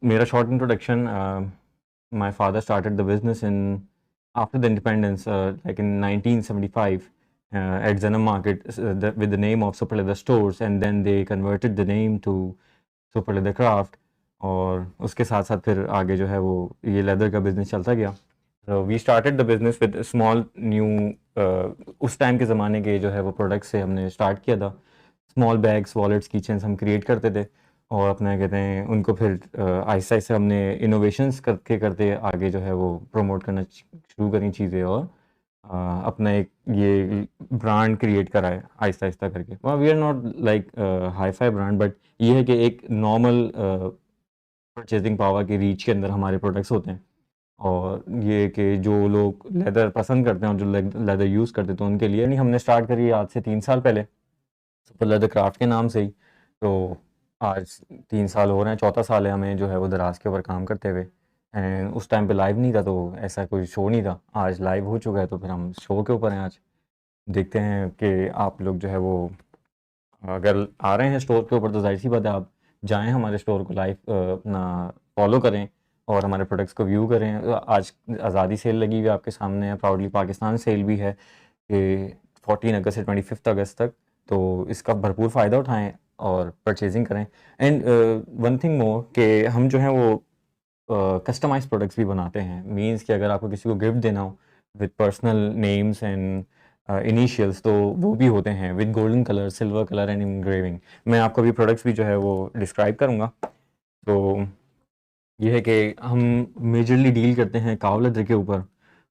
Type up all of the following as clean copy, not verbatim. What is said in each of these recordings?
मेरा short introduction, my father started the business in after the independence, like in 1975, at Zanam Market, with the name of Super Leather Stores, and then they converted the name to Super Leather Craft. और उसके साथ साथ फिर आगे जो है वो ये लेदर का बिजनेस चलता गया. So we started the business with small new, उस टाइम के ज़माने के जो है वो प्रोडक्ट्स से हमने स्टार्ट किया था. स्मॉल बैग्स, वॉलेट्स, कीचेन्स हम क्रिएट करते थे और अपना कहते हैं उनको फिर आहिस्ता आहिस्ता हमने इनोवेशंस करते करते आगे जो है वो प्रमोट करना शुरू करी चीज़ें और अपना एक ये ब्रांड क्रिएट करा है आहिस्ता आहिस्ता करके. We are not like hi fi brand, but ये है कि एक नॉर्मल परचेजिंग पावर के रीच के अंदर हमारे प्रोडक्ट्स होते हैं. और ये कि जो लोग लेदर पसंद करते हैं और जो लेदर यूज़ करते हैं तो उनके लिए नहीं, हमने स्टार्ट करी आज से 3 साल पहले सुपर लेदर क्राफ्ट के नाम से ही. तो आज 3 साल हो रहे हैं, चौथा साल है हमें जो है वो दराज के ऊपर काम करते हुए. एंड उस टाइम पे लाइव नहीं था तो ऐसा कोई शो नहीं था. आज लाइव हो चुका है तो फिर हम शो के ऊपर हैं. आज देखते हैं कि आप लोग जो है वो अगर आ रहे हैं स्टोर के ऊपर तो जाहिर सी बात है आप जाएं हमारे स्टोर को लाइव अपना फॉलो करें और हमारे प्रोडक्ट्स को व्यू करें. आज आज़ादी सेल लगी हुई है आपके सामने है, प्राउडली पाकिस्तान सेल भी है कि 14 अगस्त से 25 अगस्त तक. तो इसका भरपूर फ़ायदा उठाएं और परचेजिंग करें. एंड वन थिंग मोर कि हम जो है वो कस्टमाइज प्रोडक्ट्स भी बनाते हैं. मींस कि अगर आपको किसी को गिफ्ट देना हो with personal names and initials तो वो भी होते हैं with golden colour, silver colour and engraving. मैं आपको अभी प्रोडक्ट्स भी जो है वो डिस्क्राइब करूँगा. तो ये है कि हम मेजरली डील करते हैं काव लेदर के ऊपर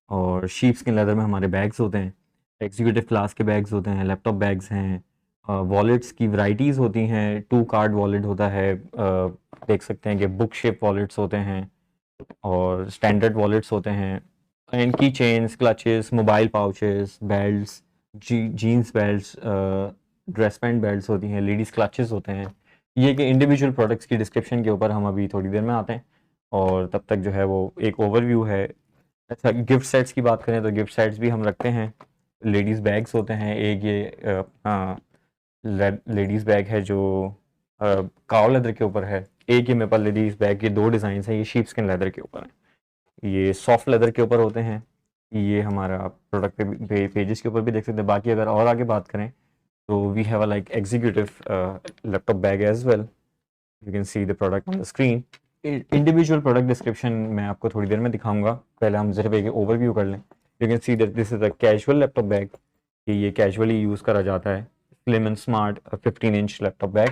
और शीप स्किन लेदर में हमारे बैग्स होते हैं. एग्जीक्यूटिव क्लास के बैग्स होते हैं, लैपटॉप बैग्स हैं, वॉलेट्स की वैराइटीज़ होती हैं. 2 कार्ड वॉलेट होता है, देख सकते हैं कि बुक शेप वॉलेट्स होते हैं और स्टैंडर्ड वॉलेट्स होते हैं. एंड की chains, clutches, mobile pouches, belts, jeans belts, dress pant belts होती हैं, लेडीज़ क्लचेस होते हैं. ये कि इंडिविजुअल प्रोडक्ट्स की डिस्क्रिप्शन के ऊपर हम अभी थोड़ी देर में आते हैं और तब तक जो है वो एक ओवरव्यू है. अच्छा, गिफ्ट सेट्स की बात करें तो गिफ्ट सेट्स भी हम रखते हैं. लेडीज़ बैग्स होते हैं. एक ये अपना लेडीज़ बैग है जो काव लेदर के ऊपर है. एक ये मेरे पास लेडीज़ बैग के 2 डिज़ाइन हैं. ये शीप स्किन लेदर के ऊपर है, ये सॉफ्ट लेदर के ऊपर होते हैं. ये हमारा प्रोडक्ट पेजेस के ऊपर भी देख सकते हैं. बाकी अगर और आगे बात करें तो we have a like executive laptop bag as well. You can see the product on the screen. Individual product description मैं आपको थोड़ी देर में दिखाऊंगा. पहले हम सिर्फ एक ओवरव्यू कर लें. You can see that this is a casual laptop bag. ये कैजुअली यूज़ करा जाता है. Slim and smart 15 inch laptop bag.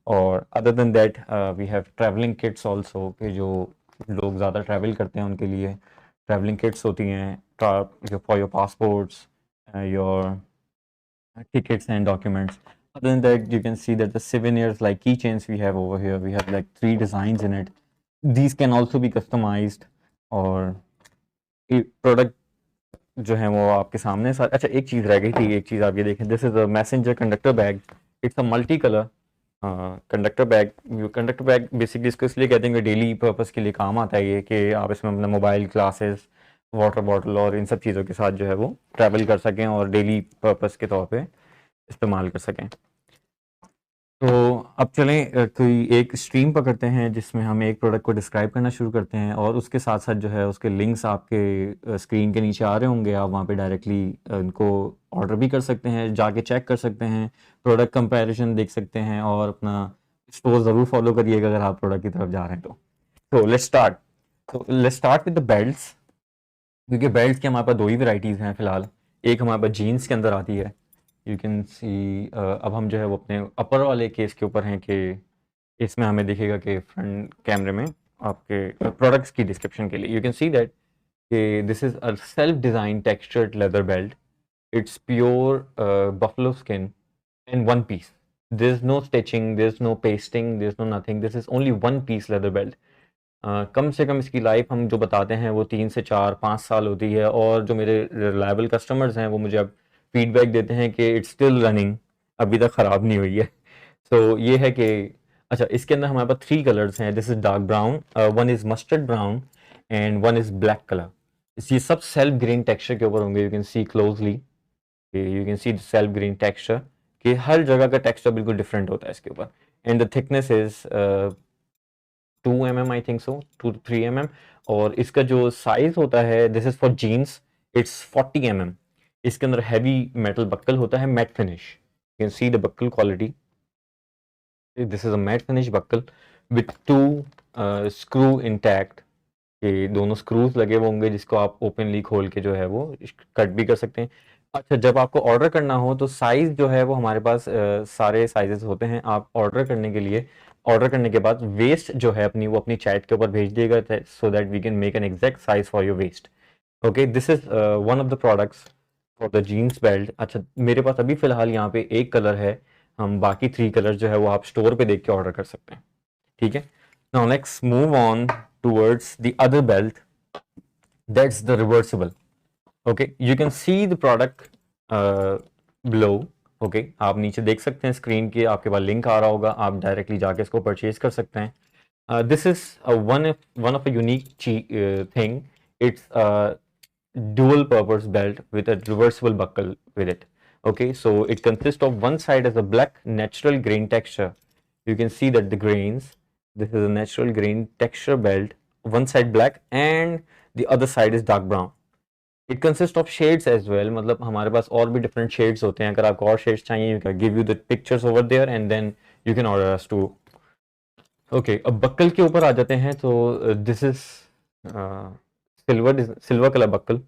और other than that we have travelling kits also, कि जो लोग ज़्यादा ट्रैवल करते हैं उनके लिए ट्रैवलिंग किट्स होती हैं for your passports, your tickets and documents. Other than that, you can see that the souvenirs like keychains we have over here, we have like 3 designs in it. These can also be customized. और product जो है वो आपके सामने साथ. अच्छा, एक चीज़ रह गई थी, एक चीज़ आप ये देखें. This is a messenger conductor bag. It's a multi colour conductor bag. Conductor bag basically इसको इसलिए कहते हैं कि डेली पर्पस के लिए काम आता है. ये कि आप इसमें अपना मोबाइल, ग्लासेस, वाटर बॉटल और इन सब चीज़ों के साथ जो है वो ट्रैवल कर सकें और डेली पर्पस के तौर पे इस्तेमाल कर सकें. तो अब चलें कोई एक स्ट्रीम पकड़ते हैं जिसमें हम एक प्रोडक्ट को डिस्क्राइब करना शुरू करते हैं और उसके साथ साथ जो है उसके लिंक्स आपके स्क्रीन के नीचे आ रहे होंगे. आप वहाँ पे डायरेक्टली उनको ऑर्डर भी कर सकते हैं, जाके चेक कर सकते हैं, प्रोडक्ट कंपैरिजन देख सकते हैं और अपना स्टोर ज़रूर फॉलो करिएगा अगर आप प्रोडक्ट की तरफ जा रहे हैं तो. Let's start with the belts. क्योंकि बेल्ट की हमारे पास 2 ही वैरायटीज़ हैं फ़िलहाल. एक हमारे पास जीन्स के अंदर आती है. यू कैन सी अब हम जो है वो अपने अपर वाले केस के ऊपर हैं कि इसमें हमें दिखेगा कि फ्रंट कैमरे में आपके प्रोडक्ट्स की डिस्क्रिप्शन के लिए यू कैन सी दैट कि this is a self design textured leather belt. It's pure buffalo skin in one piece. There's no stitching, there's no pasting, there's no nothing. This is only one piece leather belt. कम से कम इसकी life हम जो बताते हैं वो 3 से 4 5 साल होती है और जो मेरे रिलायबल कस्टमर्स हैं वो मुझे अब फीडबैक देते हैं कि इट्स स्टिल रनिंग, अभी तक ख़राब नहीं हुई है. सो ये है कि अच्छा, इसके अंदर हमारे पास 3 कलर्स हैं. This is dark brown, one is mustard brown and one is black colour. ये सब सेल्फ ग्रीन टेक्सचर के ऊपर होंगे. You can C closely, you can C self green texture कि हर जगह का टेक्सचर बिल्कुल डिफरेंट होता है इसके ऊपर. And the thickness is 2 mm I think so, 2 to 3 mm। और इसका जो साइज होता है, this is for jeans, it's 40 mm। इसके अंदर हैवी मेटल बक्कल होता है, matte finish. You can see the buckle quality, this is a matte finish buckle with 2 screw intact. ये दोनों स्क्रूज लगे हुए होंगे जिसको आप ओपनली खोल के जो है वो कट भी कर सकते हैं। अच्छा, जब आपको ऑर्डर करना हो तो साइज जो है वो हमारे पास सारे साइजेस होते हैं। आप ऑर्डर करने के लिए, ऑर्डर करने के बाद वेस्ट जो है अपनी, वो अपनी चैट के ऊपर भेज दिएगा, so that we can make an exact size for your waist. Okay, this is one of the products for the jeans belt. अच्छा, मेरे पास अभी फिलहाल यहाँ पे एक कलर है, हम बाकी 3 कलर जो है वो आप स्टोर पे देख के ऑर्डर कर सकते हैं। ठीक है, now let's move on towards the other belt, that's the reversible। okay, you can see the product below। okay, आप नीचे देख सकते हैं स्क्रीन के, आपके पास लिंक आ रहा होगा, आप डायरेक्टली जाके इसको परचेज कर सकते हैं। This is one of a unique thing, it's dual purpose belt with a reversible buckle with it। okay, so it consists of one side as a black natural grain texture, you can see that the grains, this is a natural grain texture belt, one side black and the other side is dark brown। it consists of shades as well, मतलब हमारे पास और भी different shades होते हैं। अगर आपको और shades चाहिए, you can give you the pictures over there and then you can order us to। okay, अब बक्कल के ऊपर आ जाते हैं। तो this is silver color buckle,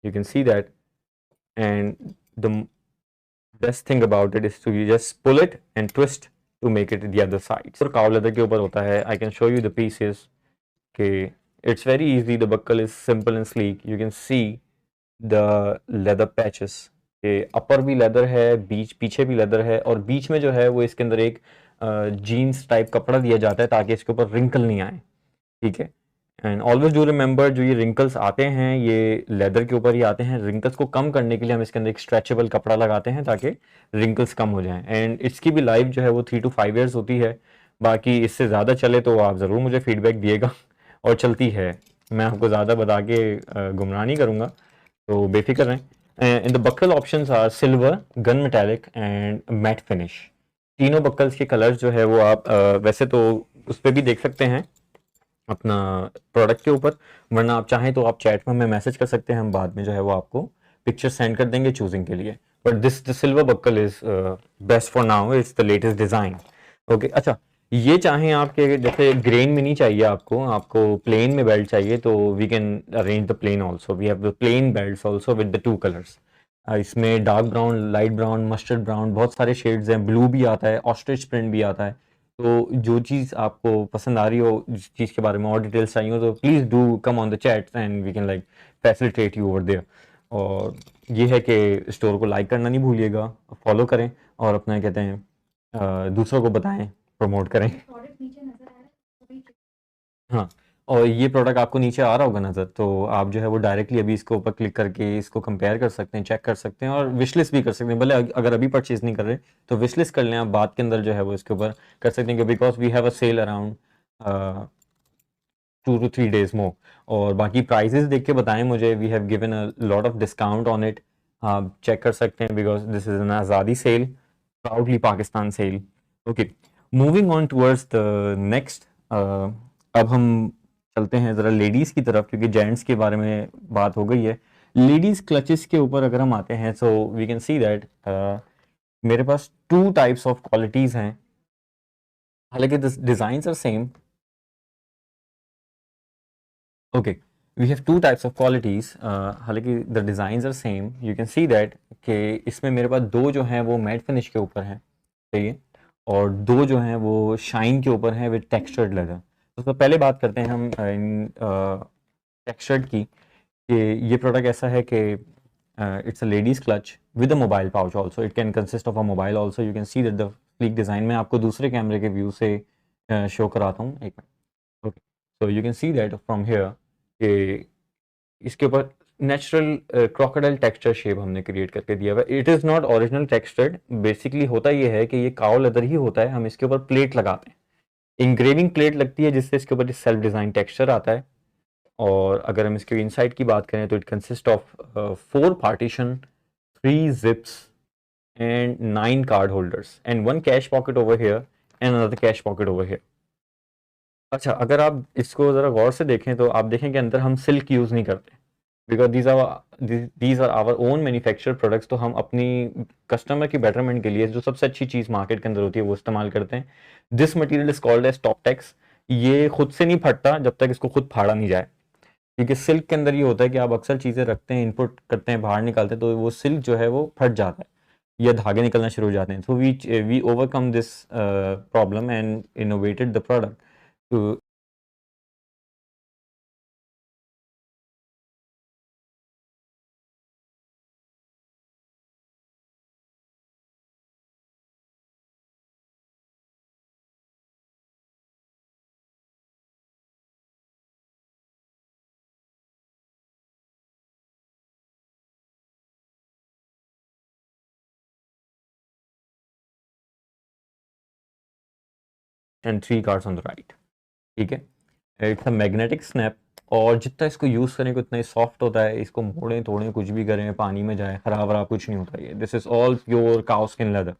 you can see that, and the best thing about it is to you just pull it and twist to make it the other side। और काव leather के ऊपर होता है। I can show you the pieces कि it's very easy, the buckle is simple and sleek, you can see the leather patches कि अपर भी leather है, बीच पीछे भी लेदर है, और बीच में जो है वो इसके अंदर एक जीन्स टाइप कपड़ा दिया जाता है ताकि इसके ऊपर रिंकल नहीं आए। ठीक है, एंड ऑलवेज डू रिमेंबर, जो ये रिंकल्स आते हैं ये लेदर के ऊपर ही आते हैं। रिंकल्स को कम करने के लिए हम इसके अंदर एक स्ट्रेचेबल कपड़ा लगाते हैं ताकि रिंकल्स कम हो जाएं। एंड इसकी भी लाइफ जो है वो 3 to 5 years होती है। बाकी इससे ज़्यादा चले तो आप ज़रूर मुझे फीडबैक दिएगा। और चलती है, मैं आपको ज़्यादा बता के गुमराह नहीं करूँगा, तो बेफिक्र रहें। In the buckle options are silver, gun metallic and matte finish. तीनों बक्कल्स के कलर्स जो है वो आप वैसे तो उस पर भी देख सकते हैं अपना प्रोडक्ट के ऊपर, वरना आप चाहें तो आप चैट में हमें मैसेज कर सकते हैं, हम बाद में जो है वो आपको पिक्चर सेंड कर देंगे चूजिंग के लिए। But this the silver buckle is best for now, it's the latest design. Okay, अच्छा, ये चाहें आपके जैसे ग्रेन में नहीं चाहिए, आपको आपको प्लेन में बेल्ट चाहिए तो we can arrange the plain also, we have the plain belt also with the 2 colours. इसमें dark brown, light brown, mustard brown, बहुत सारे शेड्स हैं, ब्लू भी आता है, ऑस्ट्रिच प्रिंट भी आता है। तो जो चीज़ आपको पसंद आ रही हो, जिस चीज़ के बारे में और डिटेल्स चाहिए हो, तो please do come on the chat and we can like facilitate you over there. और ये है कि स्टोर को लाइक करना नहीं भूलिएगा, फॉलो करें और अपना कहते हैं दूसरों को बताएं, प्रमोट करें। हाँ, और ये प्रोडक्ट आपको नीचे आ रहा होगा नज़र, तो आप जो है वो डायरेक्टली अभी इसके ऊपर क्लिक करके इसको कंपेयर कर सकते हैं, चेक कर सकते हैं और विश लिस्ट भी कर सकते हैं। भले अगर अभी परचेज नहीं कर रहे तो विश लिस्ट कर लें, आप बाद के अंदर जो है वो इसके ऊपर कर सकते हैं, because we have a sale around 2 to 3 days मोर। और बाकी प्राइजेस देख के बताएं मुझे, we have given a lot of discount on it, आप चेक कर सकते हैं, because this is an Azadi sale, proudly Pakistan sale. Okay, moving on towards the next. अब हम चलते हैं ज़रा लेडीज़ की तरफ, क्योंकि जेंट्स के बारे में बात हो गई है। लेडीज़ क्लचेस के ऊपर अगर हम आते हैं, so we can see that मेरे पास 2 टाइप्स ऑफ क्वालिटीज़ हैं, हालांकि designs are same. Okay, we have 2 types of qualities, हालांकि the designs are same. You can see that कि इसमें मेरे पास 2 जो हैं वो मैट फिनिश के ऊपर हैं, सही है, और 2 जो हैं वो शाइन के ऊपर हैं विद टेक्सचर्ड लेदर। तो पहले बात करते हैं हम इन टेक्सचर्ड की, कि ये प्रोडक्ट ऐसा है कि it's a ladies clutch with a mobile pouch also, it can consist of a mobile also. You can see that the sleek design में आपको दूसरे कैमरे के व्यू से शो कराता हूँ, एक minute. Okay, so you can see that from here कि इसके ऊपर नेचुरल क्रोकोडाइल टेक्सचर शेप हमने क्रिएट करके दिया हुआ है। It is not original textured, basically होता ये है कि ये काओ लेदर ही होता है, हम इसके ऊपर प्लेट लगाते हैं, इंग्रेविंग प्लेट लगती है जिससे इसके ऊपर सेल्फ डिज़ाइन टेक्सचर आता है। और अगर हम इसके इनसाइड की बात करें तो it consist of 4 partition, 3 zips and 9 card holders and one cash pocket over here and another cash pocket over here। अच्छा, अगर आप इसको ज़रा गौर से देखें तो आप देखें कि अंदर हम सिल्क यूज़ नहीं करते, because these are our own manufacture products. तो हम अपनी कस्टमर की बेटरमेंट के लिए जो सबसे अच्छी चीज़ मार्केट के अंदर होती है वो इस्तेमाल करते हैं। This material is called as top tex. ये खुद से नहीं फटता जब तक इसको खुद फाड़ा नहीं जाए, क्योंकि सिल्क के अंदर ये होता है कि आप अक्सर चीज़ें रखते हैं, इनपुट करते हैं, बाहर निकालते हैं, तो वो सिल्क जो है वो फट जाता है या धागे निकलना शुरू हो जाते हैं। तो we overcome this problem and innovated the product to 3 cards on the right। ठीक है, इट्स अ मैग्नेटिक स्नैप। और जितना इसको यूज़ करें उतना ही सॉफ्ट होता है, इसको मोड़ें तोड़ें कुछ भी करें, पानी में जाए, खराब वराब कुछ नहीं होता। ये this is all pure cow skin leather.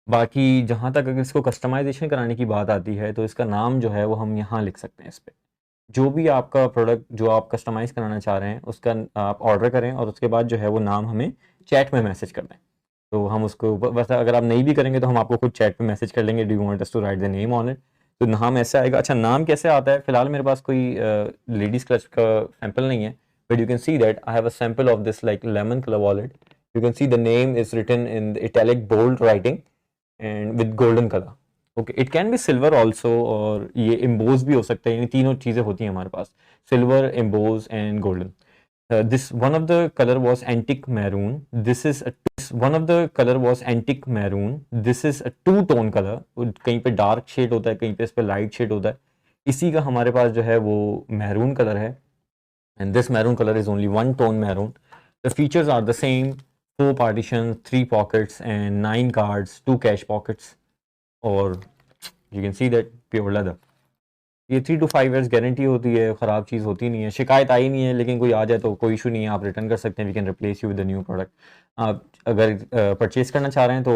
बाकी जहाँ तक अगर इसको कस्टमाइजेशन कराने की बात आती है तो इसका नाम जो है वो हम यहाँ लिख सकते हैं इस पे। जो भी आपका प्रोडक्ट जो आप कस्टमाइज़ कराना चाह रहे हैं उसका आप ऑर्डर करें और उसके बाद जो है वो नाम हमें चैट में मैसेज कर दें। तो हम उसको वैसे अगर आप नहीं भी करेंगे तो हम आपको खुद चैट पे मैसेज कर लेंगे, do you want us to write the name on it. तो नाम ऐसे आएगा। अच्छा, नाम कैसे आता है? फिलहाल मेरे पास कोई लेडीज क्लच का सैंपल नहीं है, but you can see that I have a sample of this like lemon colour wallet. You can see the name is written in italic bold writing and with golden colour. Okay, it can be silver also, और ये emboss भी हो सकते हैं। यानी तीनों चीज़ें होती हैं हमारे पास, silver, emboss and golden. This one of the color was antique maroon. One of the color was antique maroon. This is a two-tone color. कहीं पे डार्क शेड होता है, कहीं पे इस पे लाइट शेड होता है। इसी का हमारे पास जो है वो मैरून कलर है, and this maroon color is only one tone maroon. The features are the same: 4 partitions, 3 pockets, and 9 cards, 2 cash pockets. Or you can see that pure leather. ये 3 to 5 years गारंटी होती है, ख़राब चीज़ होती नहीं है, शिकायत आई नहीं है। लेकिन कोई आ जाए तो कोई इशू नहीं है, आप रिटर्न कर सकते हैं। We can replace you with the new product. आप अगर परचेज़ करना चाह रहे हैं तो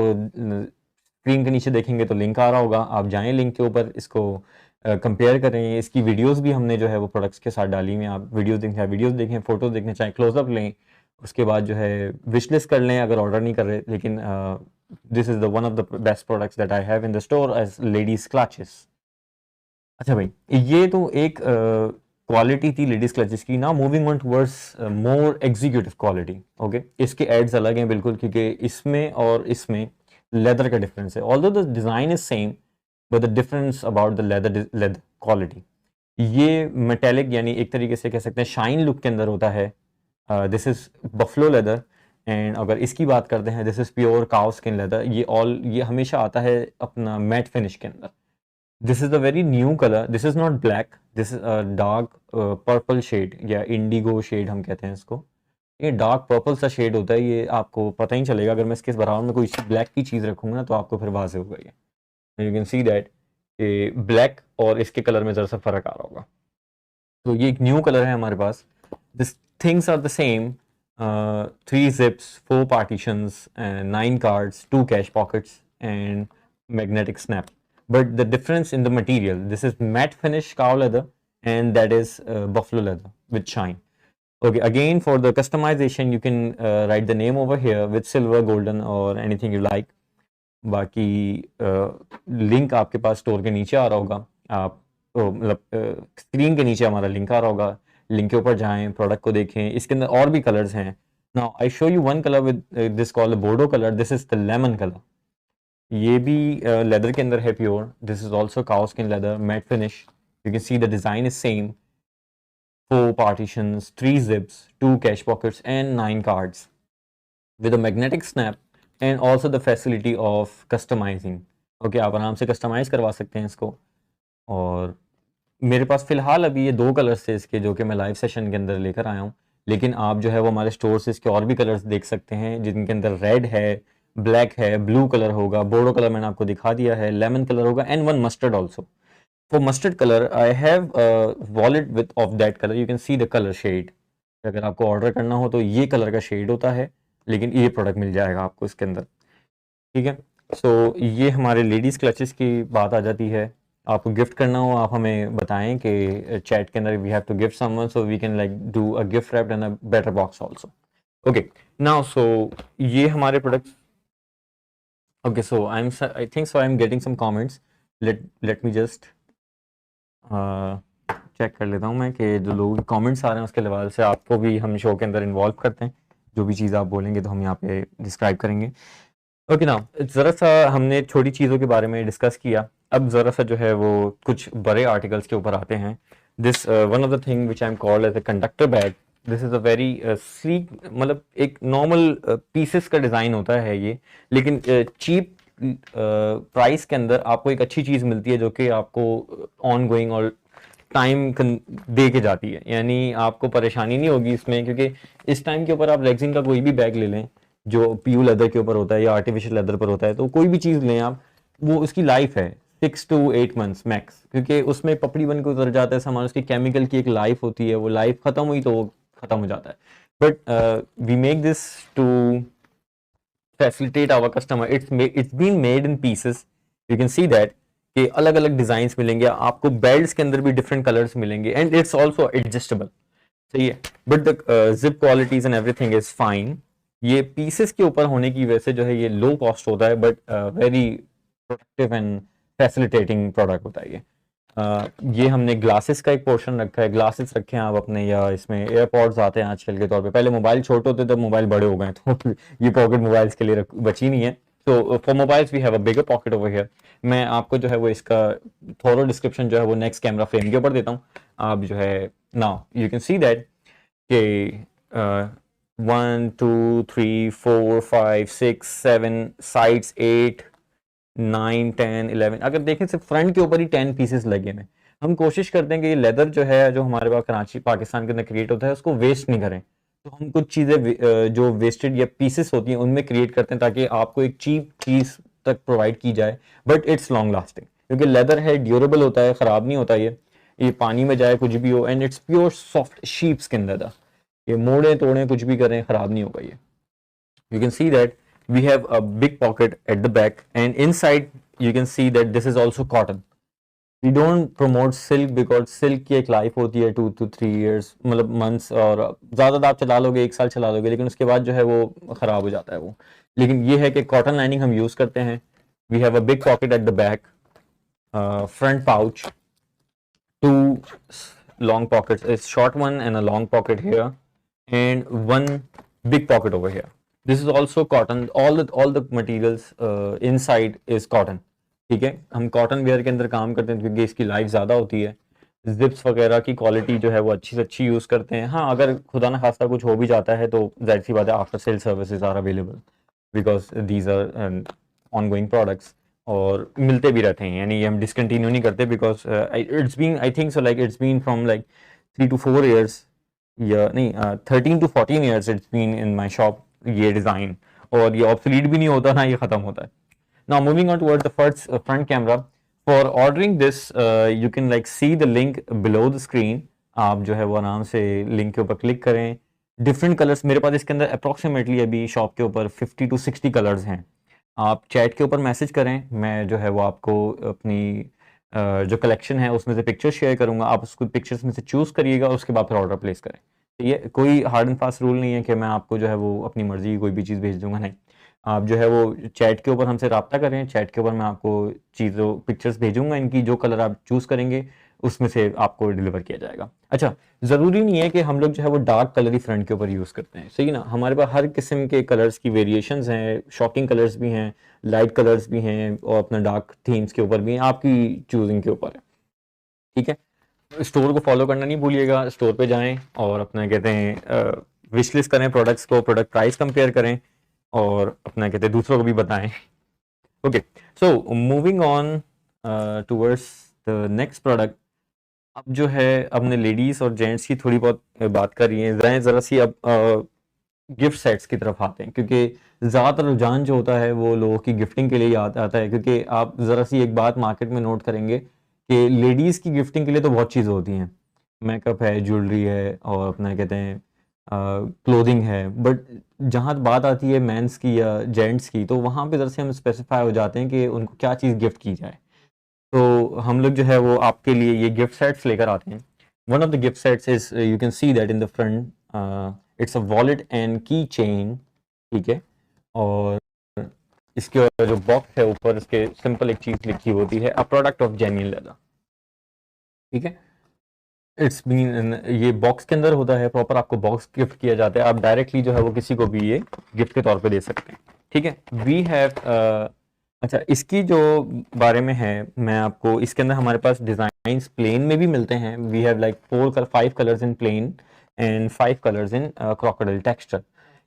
स्क्रीन के नीचे देखेंगे तो लिंक आ रहा होगा, आप जाएँ लिंक के ऊपर, इसको कंपेयर करें। इसकी वीडियोस भी हमने जो है वो प्रोडक्ट्स के साथ डाली हुई हैं। आप वीडियोस देखना चाहें वीडियोस देखें, फ़ोटोज़ देखना चाहें क्लोज़अप लें, उसके बाद जो है विश लिस्ट कर लें अगर ऑर्डर नहीं कर रहे। लेकिन this is the one of the best products that I have in the store as ladies clutches. अच्छा भाई, ये तो एक क्वालिटी थी लेडीज क्लचेस की। ना moving on towards more executive quality. Okay, इसके एड्स अलग हैं बिल्कुल, क्योंकि इसमें और इसमें लेदर का डिफरेंस है। Although the design is same, but the difference about the leather quality. ये मेटेलिक यानी एक तरीके से कह सकते हैं शाइन लुक के अंदर होता है। This is buffalo leather. And अगर इसकी बात करते हैं, this is pure cow skin leather. ये हमेशा आता है अपना मैट फिनिश के अंदर। This is a very new colour. This is not black, this is a dark purple shade या इंडिगो शेड हम कहते हैं इसको। ये डार्क पर्पल सा शेड होता है। ये आपको पता ही चलेगा अगर मैं इसके बराबर में कोई ब्लैक की चीज़ रखूंगा ना, तो आपको फिर वाज़ेह होगा ये। You can see that black और इसके कलर में ज़रा सा फ़र्क आ रहा होगा। तो ये एक न्यू कलर है हमारे पास। This things are the same: 3 zips, 4 partitions, and 9 cards, 2 cash pockets, and magnetic snap. But the difference in the material, this is matte finish cow leather, and that is buffalo leather with shine. Okay, again for the customization, you can write the name over here with silver, golden, or anything you like. बाकी link आपके पास store के नीचे आ रहा होगा। आप मतलब screen के नीचे हमारा लिंक आ रहा होगा, लिंक के ऊपर जाएं, प्रोडक्ट को देखें। इसके अंदर और भी कलर्स हैं। Now I show you one colour with this called Bordeaux colour. This is the lemon colour. ये भी लेदर के अंदर है pure. This is also cow skin leather, matte finish. You can see the design is same: 4 partitions, 3 zips, 2 cash pockets, and 9 cards with a magnetic snap and also the facility of customizing. Okay, आप आराम से customise करवा सकते हैं इसको। और मेरे पास फ़िलहाल अभी ये 2 कलर्स थे इसके, जो कि मैं लाइव सेशन के अंदर लेकर आया हूँ। लेकिन आप जो है वो हमारे स्टोर से इसके और भी कलर्स देख सकते हैं, जिनके अंदर रेड है, ब्लैक है, ब्लू कलर होगा, बोर्डो कलर मैंने आपको दिखा दिया है, लेमन कलर होगा, and one mustard also. For mustard colour I have wallet with of that colour. You can see the colour shade. अगर आपको ऑर्डर करना हो तो ये कलर का शेड होता है, लेकिन ये प्रोडक्ट मिल जाएगा आपको इसके अंदर। ठीक है, सो ये हमारे लेडीज़ क्लचेस की बात आ जाती है। आपको गिफ्ट करना हो आप हमें बताएं कि चैट के अंदर we have to gift someone so we can like do a gift wrapped and a better box also. Okay now so ये हमारे products. Okay so I think so I am getting some comments. Let me just check कर लेता हूँ मैं कि जो लोग comments आ रहे हैं उसके हवाले से आपको भी हम शो के अंदर इन्वॉल्व करते हैं. जो भी चीज़ आप बोलेंगे तो हम यहाँ पे डिस्क्राइब करेंगे. ओके ना ज़रा सा हमने छोटी चीज़ों के बारे में डिस्कस किया. अब ज़रा सा जो है वो कुछ बड़े आर्टिकल्स के ऊपर आते हैं. This one of the thing which I am called as a conductor bag. This is a very sleek मतलब एक नॉर्मल पीसेस का डिज़ाइन होता है ये, लेकिन चीप प्राइस के अंदर आपको एक अच्छी चीज़ मिलती है जो कि आपको ऑन गोइंग और टाइम दे के जाती है. यानी आपको परेशानी नहीं होगी इसमें, क्योंकि इस टाइम के ऊपर आप रेक्सिन का कोई भी बैग ले लें जो पीयू लेदर के ऊपर होता है या आर्टिफिशियल लेदर पर होता है, तो कोई भी चीज़ लें आप, वो उसकी लाइफ है 6 to 8 मंथ्स मैक्स, क्योंकि उसमें पपड़ी बन के उतर जाता है सामान. उसकी केमिकल की एक लाइफ होती है, वो लाइफ खत्म हुई तो वो खत्म हो जाता है. But we make this to facilitate our customer. It's been made in pieces. You can see that कि अलग अलग डिजाइन मिलेंगे आपको. बेल्ट के अंदर भी डिफरेंट कलर्स मिलेंगे एंड इट्स ऑल्सो एडजस्टेबल. सही है. But the zip qualities and everything is fine. ये पीसेस के ऊपर होने की वजह से जो है ये लो कॉस्ट होता है, but very productive and facilitating product होता है ये. ये हमने ग्लासेस का एक पोर्शन रखा है. ग्लासेस रखे हैं आप अपने, या इसमें एयरपॉड्स आते हैं आजकल के तौर पे. पहले मोबाइल छोटे होते थे, मोबाइल बड़े हो गए तो ये पॉकेट मोबाइल्स के लिए बची नहीं है. तो for mobiles we have a bigger pocket over here. मैं आपको जो है वो इसका थोरो डिस्क्रिप्शन जो है वो नेक्स्ट कैमरा फ्रेम के ऊपर देता हूँ. आप जो है now you can see that कि 1 2 3 4 5 6 7 साइड्स 8 9 10 11. अगर देखें सिर्फ फ्रंट के ऊपर ही 10 पीसेस लगे हैं. हम कोशिश करते हैं कि ये लेदर जो है जो हमारे पास कराची पाकिस्तान के अंदर क्रिएट होता है उसको वेस्ट नहीं करें. तो हम कुछ चीज़ें जो वेस्टेड या पीसेस होती हैं उनमें क्रिएट करते हैं ताकि आपको एक चीप चीज़ तक प्रोवाइड की जाए, बट इट्स लॉन्ग लास्टिंग, क्योंकि लेदर है, ड्यूरेबल होता है, ख़राब नहीं होता ये पानी में जाए कुछ भी हो, and it's pure soft sheeps के अंदर था. ये मोड़े तोड़े कुछ भी करें ख़राब नहीं होगा ये. You can see that we have a big pocket at the back, and inside you can see that this is also cotton. We don't promote silk because silk की एक लाइफ होती है 2 to 3 years, मतलब months, और ज़्यादा आप चला लोगे 1 साल चला लोगे, लेकिन उसके बाद जो है वो ख़राब हो जाता है वो. लेकिन ये है कि कॉटन लाइनिंग हम यूज़ करते हैं. We have a big pocket at the back, front pouch, 2 long pockets, a short one and a long pocket here, and 1 big pocket over here. This is also cotton. All the materials inside is cotton. ठीक है. हम cotton where के अंदर काम करते हैं क्योंकि इसकी लाइफ ज़्यादा होती है. जिप्स वगैरह की क्वालिटी जो है वो अच्छी से अच्छी यूज़ करते हैं. हाँ, अगर खुदा ना खास्ता कुछ हो भी जाता है तो जाहिर सी बात है after sale services are available, because these are on going products और मिलते भी रहते हैं. यानी ये हम डिसकंटिन्यू नहीं करते, because it's been I think so like it's been from like 3 to 4 years या नहीं 13 to 14 years it's been in my shop ये डिज़ाइन, और ये ऑब्सोलीट भी नहीं होता ना ये ख़त्म होता है. Now moving on towards the first front camera. For ordering this, you can like see the link below the screen. आप जो है वो आराम से लिंक के ऊपर क्लिक करें. डिफरेंट कलर्स मेरे पास इसके अंदर अप्रॉक्सीमेटली अभी शॉप के ऊपर 50 to 60 कलर्स हैं. आप चैट के ऊपर मैसेज करें, मैं जो है वो आपको अपनी जो कलेक्शन है उसमें से पिक्चर शेयर करूंगा. आप उसको पिक्चर्स में से चूज़ करिएगा, उसके बाद फिर ऑर्डर प्लेस करें. ये कोई हार्ड एंड फास्ट रूल नहीं है कि मैं आपको जो है वो अपनी मर्जी की कोई भी चीज़ भेज दूंगा, नहीं. आप जो है वो चैट के ऊपर हमसे रब्ता करें. चैट के ऊपर मैं आपको चीज़ों पिक्चर्स भेजूंगा, इनकी जो कलर आप चूज़ करेंगे उसमें से आपको डिलीवर किया जाएगा. अच्छा, ज़रूरी नहीं है कि हम लोग जो है वो डार्क कलर ही फ्रंट के ऊपर यूज़ करते हैं, सही ना. हमारे पास हर किस्म के कलर्स की वेरिएशंस हैं. शॉकिंग कलर्स भी हैं, लाइट कलर्स भी हैं, और अपना डार्क थीम्स के ऊपर भी हैं. आपकी चूजिंग के ऊपर है, ठीक है. स्टोर को फॉलो करना नहीं भूलिएगा. स्टोर पे जाएं और अपना कहते हैं विश लिस्ट करें प्रोडक्ट्स को, प्रोडक्ट प्राइस कंपेयर करें, और अपना कहते हैं दूसरों को भी बताएं. Okay, so moving on towards the next product. अब जो है अपने लेडीज़ और जेंट्स की थोड़ी बहुत बात कर रही है, ज़रा सी अब गिफ्ट सेट्स की तरफ आते हैं, क्योंकि ज़्यादातर रुझान जो होता है वो लोगों की गिफ्टिंग के लिए आता है. क्योंकि आप ज़रा सी एक बात मार्केट में नोट करेंगे कि लेडीज़ की गिफ्टिंग के लिए तो बहुत चीज़ें होती हैं. मेकअप है, ज्वेलरी है, और अपना कहते हैं क्लोथिंग है. बट जहाँ बात आती है मेंस की या जेंट्स की, तो वहाँ पे ज़रा से हम स्पेसिफाई हो जाते हैं कि उनको क्या चीज़ गिफ्ट की जाए. तो हम लोग जो है वो आपके लिए ये गिफ्ट सेट्स लेकर आते हैं. One of the gift sets is, you can see that in the front, it's a wallet and की चेन. ठीक है. और इसके जो बॉक्स है ऊपर इसके सिंपल एक चीज लिखी होती है, a product of genuine leather. ठीक है. इट्स बीन, ये बॉक्स के अंदर होता है प्रॉपर, आपको बॉक्स गिफ्ट किया जाता है, आप डायरेक्टली जो है वो किसी को भी ये गिफ्ट के तौर पे दे सकते हैं. ठीक है. वी हैव, अच्छा इसकी जो बारे में है मैं आपको, इसके अंदर हमारे पास डिजाइन्स प्लेन में भी मिलते हैं. We have like 5 colours in plain and 5 colours in crocodile texture.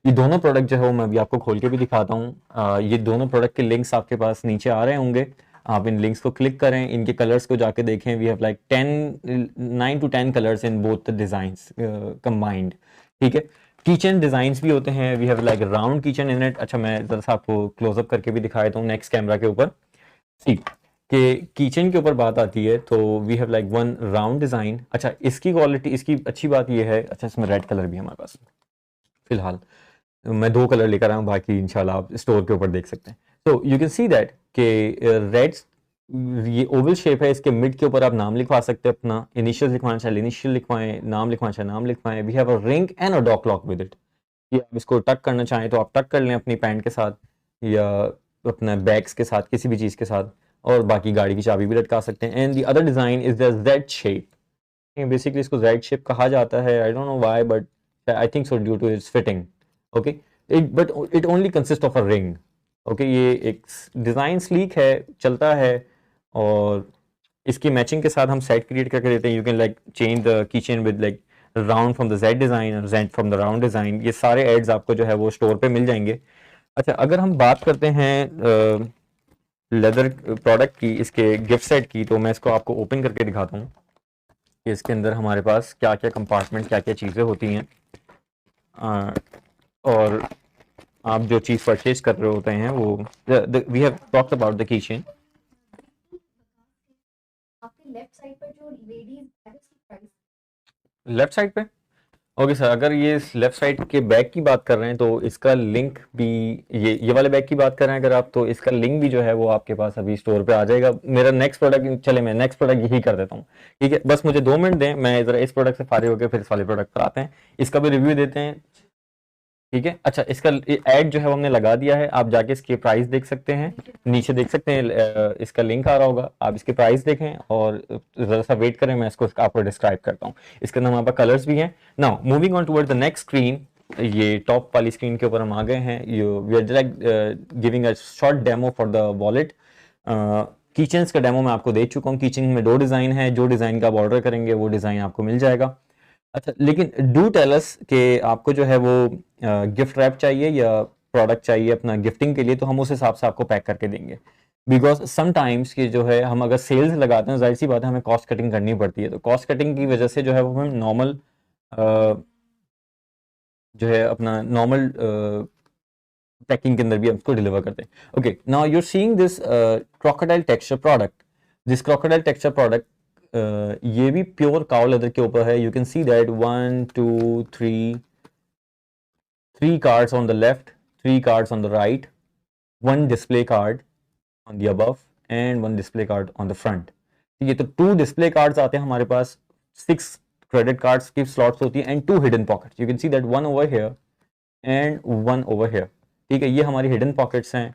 ये दोनों प्रोडक्ट जो है वो मैं अभी आपको खोल के भी दिखाता हूँ. ये दोनों प्रोडक्ट के लिंक्स आपके पास नीचे आ रहे होंगे, आप इन लिंक्स को क्लिक करें, इनके कलर्स को जाके देखें. We have like 9 to 10 colours in both the designs combined. ठीक है. किचन डिजाइन्स भी होते हैं. We have like round kitchen in it. अच्छा मैं जरा सा आपको क्लोजअप करके भी दिखा देता हूँ नेक्स्ट कैमरा के ऊपर. ठीक. कि किचन के ऊपर बात आती है तो we have like one round design. अच्छा इसकी क्वालिटी, इसकी अच्छी बात ये है, अच्छा इसमें रेड कलर भी है हमारे पास फिलहाल. मैं 2 कलर लेकर आया हूँ, बाकी इंशाल्लाह आप स्टोर के ऊपर देख सकते हैं. तो यू कैन सी दैट कि रेड, ये ओवल शेप है, इसके मिड के ऊपर आप नाम लिखवा सकते हैं अपना. इनिशियल लिखवाना चाहे इनिशियल लिखवाएं, नाम लिखवाना चाहे नाम लिखवाएं. We have a ring and a dog lock with it. कि आप इसको टक करना चाहें तो आप टक कर लें अपनी पैंट के साथ या अपने बैग्स के साथ, किसी भी चीज़ के साथ. और बाकी गाड़ी की चाबी भी लटका सकते हैं. And the other design is the Z shape. Basically इसको जेड शेप कहा जाता है. I don't know why but I think so due to it's fitting. Okay. But it only consist of a ring. Okay. ये एक design sleek है, चलता है. और इसकी मैचिंग के साथ हम सेट क्रिएट करके देते हैं. You can like change the kitchen with like round from the Z design और Z from the round design. ये सारे एड्स आपको जो है वो स्टोर पे मिल जाएंगे. अच्छा अगर हम बात करते हैं लेदर प्रोडक्ट की, इसके गिफ्ट सेट की, तो मैं इसको आपको ओपन करके दिखाता हूँ कि इसके अंदर हमारे पास क्या क्या कंपार्टमेंट, क्या क्या चीज़ें होती हैं. और आप जो चीज़ परचेज कर रहे होते हैं वो, we have talked about the kitchen. आपके लेफ्ट साइड पर जो लेडीज बैग है उसकी प्राइस. लेफ्ट साइड पे. ओके सर, अगर ये लेफ्ट साइड के बैग की बात कर रहे हैं तो इसका लिंक भी, ये वाले बैग की बात कर रहे हैं अगर आप, तो इसका लिंक भी जो है वो आपके पास अभी स्टोर पे आ जाएगा. मेरा नेक्स्ट प्रोडक्ट, चले मैं नेक्स्ट प्रोडक्ट यही कर देता हूँ. ठीक है. बस मुझे 2 मिनट दें, मैं ज़रा इस प्रोडक्ट से फारिग होकर फिर इस वाले प्रोडक्ट पर आते हैं, इसका भी रिव्यू देते हैं. ठीक है. अच्छा इसका ऐड जो है वो हमने लगा दिया है, आप जाके इसके प्राइस देख सकते हैं, नीचे देख सकते हैं. इसका लिंक आ रहा होगा, आप इसके प्राइस देखें और ज़रा सा वेट करें, मैं इसको आपको डिस्क्राइब करता हूँ. इसके अंदर हमारे पास कलर्स भी हैं. Now moving on toward the next screen. ये टॉप वाली स्क्रीन के ऊपर हम आ गए हैं. We are like giving a short demo for the wallet. Kitchens का डेमो मैं आपको दे चुका हूँ. किचन में 2 डिज़ाइन है, जो डिज़ाइन का आप ऑर्डर करेंगे वो डिज़ाइन आपको मिल जाएगा. अच्छा लेकिन डू टेल अस कि आपको जो है वो गिफ्ट रैप चाहिए या प्रोडक्ट चाहिए अपना गिफ्टिंग के लिए, तो हम उस हिसाब से आपको पैक करके देंगे. बिकॉज समटाइम्स कि जो है हम अगर सेल्स लगाते हैं, जाहिर सी बात है हमें कॉस्ट कटिंग करनी पड़ती है. तो कॉस्ट कटिंग की वजह से जो है वो हम नॉर्मल जो है अपना नॉर्मल पैकिंग के अंदर भी हम उसको डिलीवर करते हैं. Okay. Now you are seeing this crocodile texture product. This crocodile texture product, ये भी प्योर काउ लेदर के ऊपर है. You can see that 1 2 3 cards on the left, 3 cards on the right, 1 display card on the above and 1 display card on the front. ठीक है. तो 2 display cards आते हैं हमारे पास, 6 क्रेडिट कार्ड्स की स्लॉट्स होती है and 2 hidden pockets. You can see that 1 over here and 1 over here. ठीक है. ये हमारी हिडन पॉकेट्स हैं.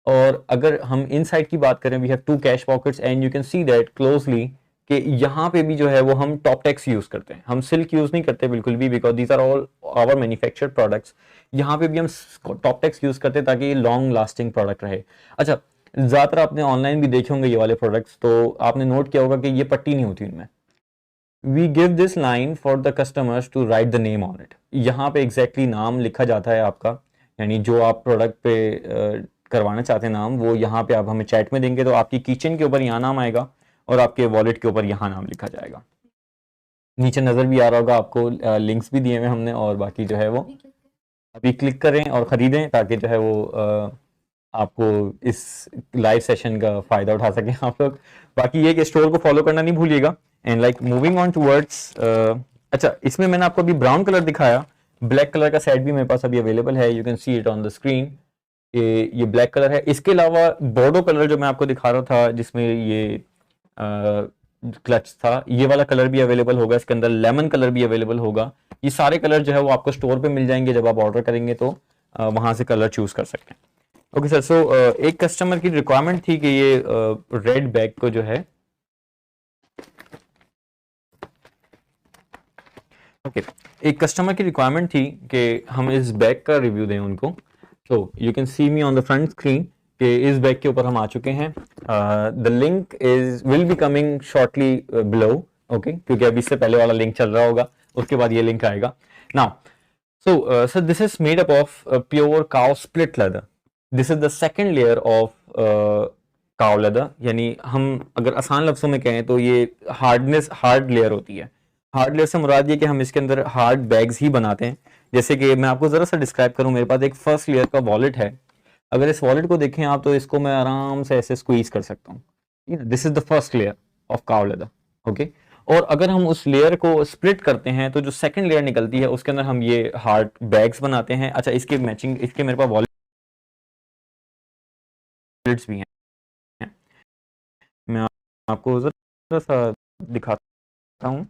और अगर हम इनसाइड की बात करें, we have 2 cash pockets and you can see that closely कि यहाँ पे भी जो है वो हम टॉप टेक्स यूज करते हैं. हम सिल्क यूज नहीं करते बिल्कुल भी, because these are all our manufactured products. यहाँ पे भी हम टॉप टेक्स यूज करते हैं ताकि ये लॉन्ग लास्टिंग प्रोडक्ट रहे. अच्छा ज़्यादातर आपने ऑनलाइन भी देखे होंगे ये वाले प्रोडक्ट्स, तो आपने नोट किया होगा कि ये पट्टी नहीं होती इनमें. We give this line for the customers to write the name on it. यहाँ पे एग्जैक्टली नाम लिखा जाता है आपका, यानी जो आप प्रोडक्ट पे करवाना चाहते हैं नाम, वो यहाँ पे आप हमें चैट में देंगे तो आपकी किचन के ऊपर यहाँ नाम आएगा और आपके वॉलेट के ऊपर यहाँ नाम लिखा जाएगा. नीचे नज़र भी आ रहा होगा आपको, लिंक्स भी दिए हुए हमने. और बाकी जो है वो अभी क्लिक करें और ख़रीदें ताकि जो है वो आपको इस लाइव सेशन का फ़ायदा उठा सकें आप लोग. बाकी ये कि स्टोर को फॉलो करना नहीं भूलिएगा. And like moving on towards, अच्छा इसमें मैंने आपको अभी ब्राउन कलर दिखाया, ब्लैक कलर का सेट भी मेरे पास अभी अवेलेबल है. You can see it on the screen. ये ब्लैक कलर है. इसके अलावा बोर्डो कलर जो मैं आपको दिखा रहा था, जिसमें ये क्लच था, ये वाला कलर भी अवेलेबल होगा, इसके अंदर लेमन कलर भी अवेलेबल होगा। ये सारे कलर जो है वो आपको स्टोर पे मिल जाएंगे, जब आप ऑर्डर करेंगे तो वहां से कलर चूज कर सकते हैं। ओके सर, सो एक कस्टमर की रिक्वायरमेंट थी कि ये रेड बैग को जो है, ओके एक कस्टमर की रिक्वायरमेंट थी कि हम इस बैग का रिव्यू दें उनको। तो you can C me on the front screen कि इस बैग के ऊपर हम आ चुके हैं। The link is will be coming shortly below, okay, क्योंकि अभी इससे पहले वाला लिंक चल रहा होगा, उसके बाद ये लिंक आएगा। Now so sir this is made up of pure cow split leather. This is the second layer of cow leather, यानी हम अगर आसान लफ्जों में कहें तो ये हार्ड लेयर होती है। हार्ड लेयर से मुराद ये कि हम इसके अंदर हार्ड बैग्स ही बनाते हैं। जैसे कि मैं आपको जरा सा डिस्क्राइब करूं, मेरे पास एक फर्स्ट लेयर का वॉलेट है। अगर इस वॉलेट को देखें आप, तो इसको मैं आराम से ऐसे स्क्वीज कर सकता हूँ। This is the first layer of cow leather, okay. और अगर हम उस लेयर को स्प्लिट करते हैं तो जो सेकंड लेयर निकलती है उसके अंदर हम ये हार्ड बैग्स बनाते हैं। अच्छा, इसके मैचिंग, इसके मेरे पास वॉलेट्स भी हैं, मैं आपको जरा सा दिखाता हूँ।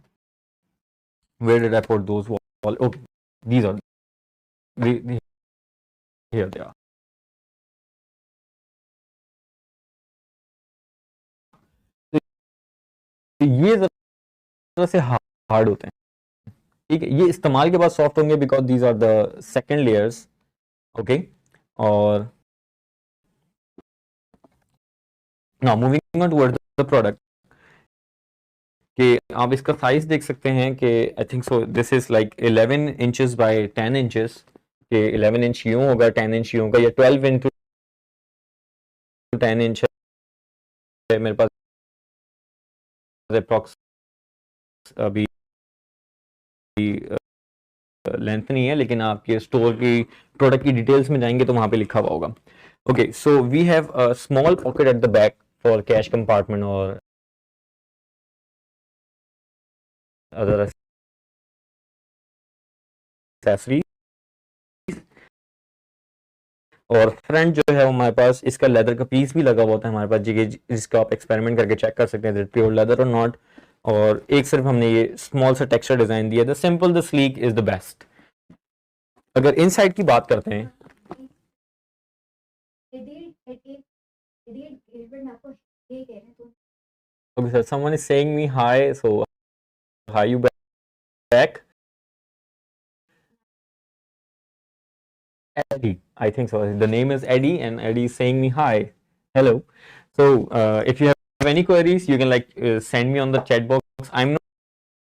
Where did I put those wall? Okay, these are here they are. तो ये जरा से हार्ड होते हैं, ठीक है। ये इस्तेमाल के बाद सॉफ्ट होंगे because these are the second layers, okay. और now moving on towards the product, कि आप इसका साइज देख सकते हैं कि I think so this is like 11 inches by 10 inches, कि 11 इंच यूं होगा, 10 इंच यूं होगा, या 12 इंटू 10 इंच है मेरे पास अप्रॉक्स। अभी लेंथ नहीं है, लेकिन आपके स्टोर की प्रोडक्ट की डिटेल्स में जाएंगे तो वहां पे लिखा हुआ होगा। Okay, so we have a small pocket at the back for cash compartment और अदर एक्सेसरीज। और फ्रंट जो है वो हमारे पास इसका लेदर का पीस भी लगा हुआ था हमारे पास, जिसका आप एक्सपेरिमेंट करके चेक कर सकते हैं प्योर लेदर और नॉट। और एक सिर्फ हमने ये स्मॉल सा टेक्सचर डिजाइन दिया, the simple the sleek is the best. अगर इनसाइड की बात करते हैं, okay sir, someone is saying me hi, so hi you back. Eddie, I think so. The name is Eddie, and Eddie is saying me hi, hello. So if you have any queries, you can like send me on the chat box. I'm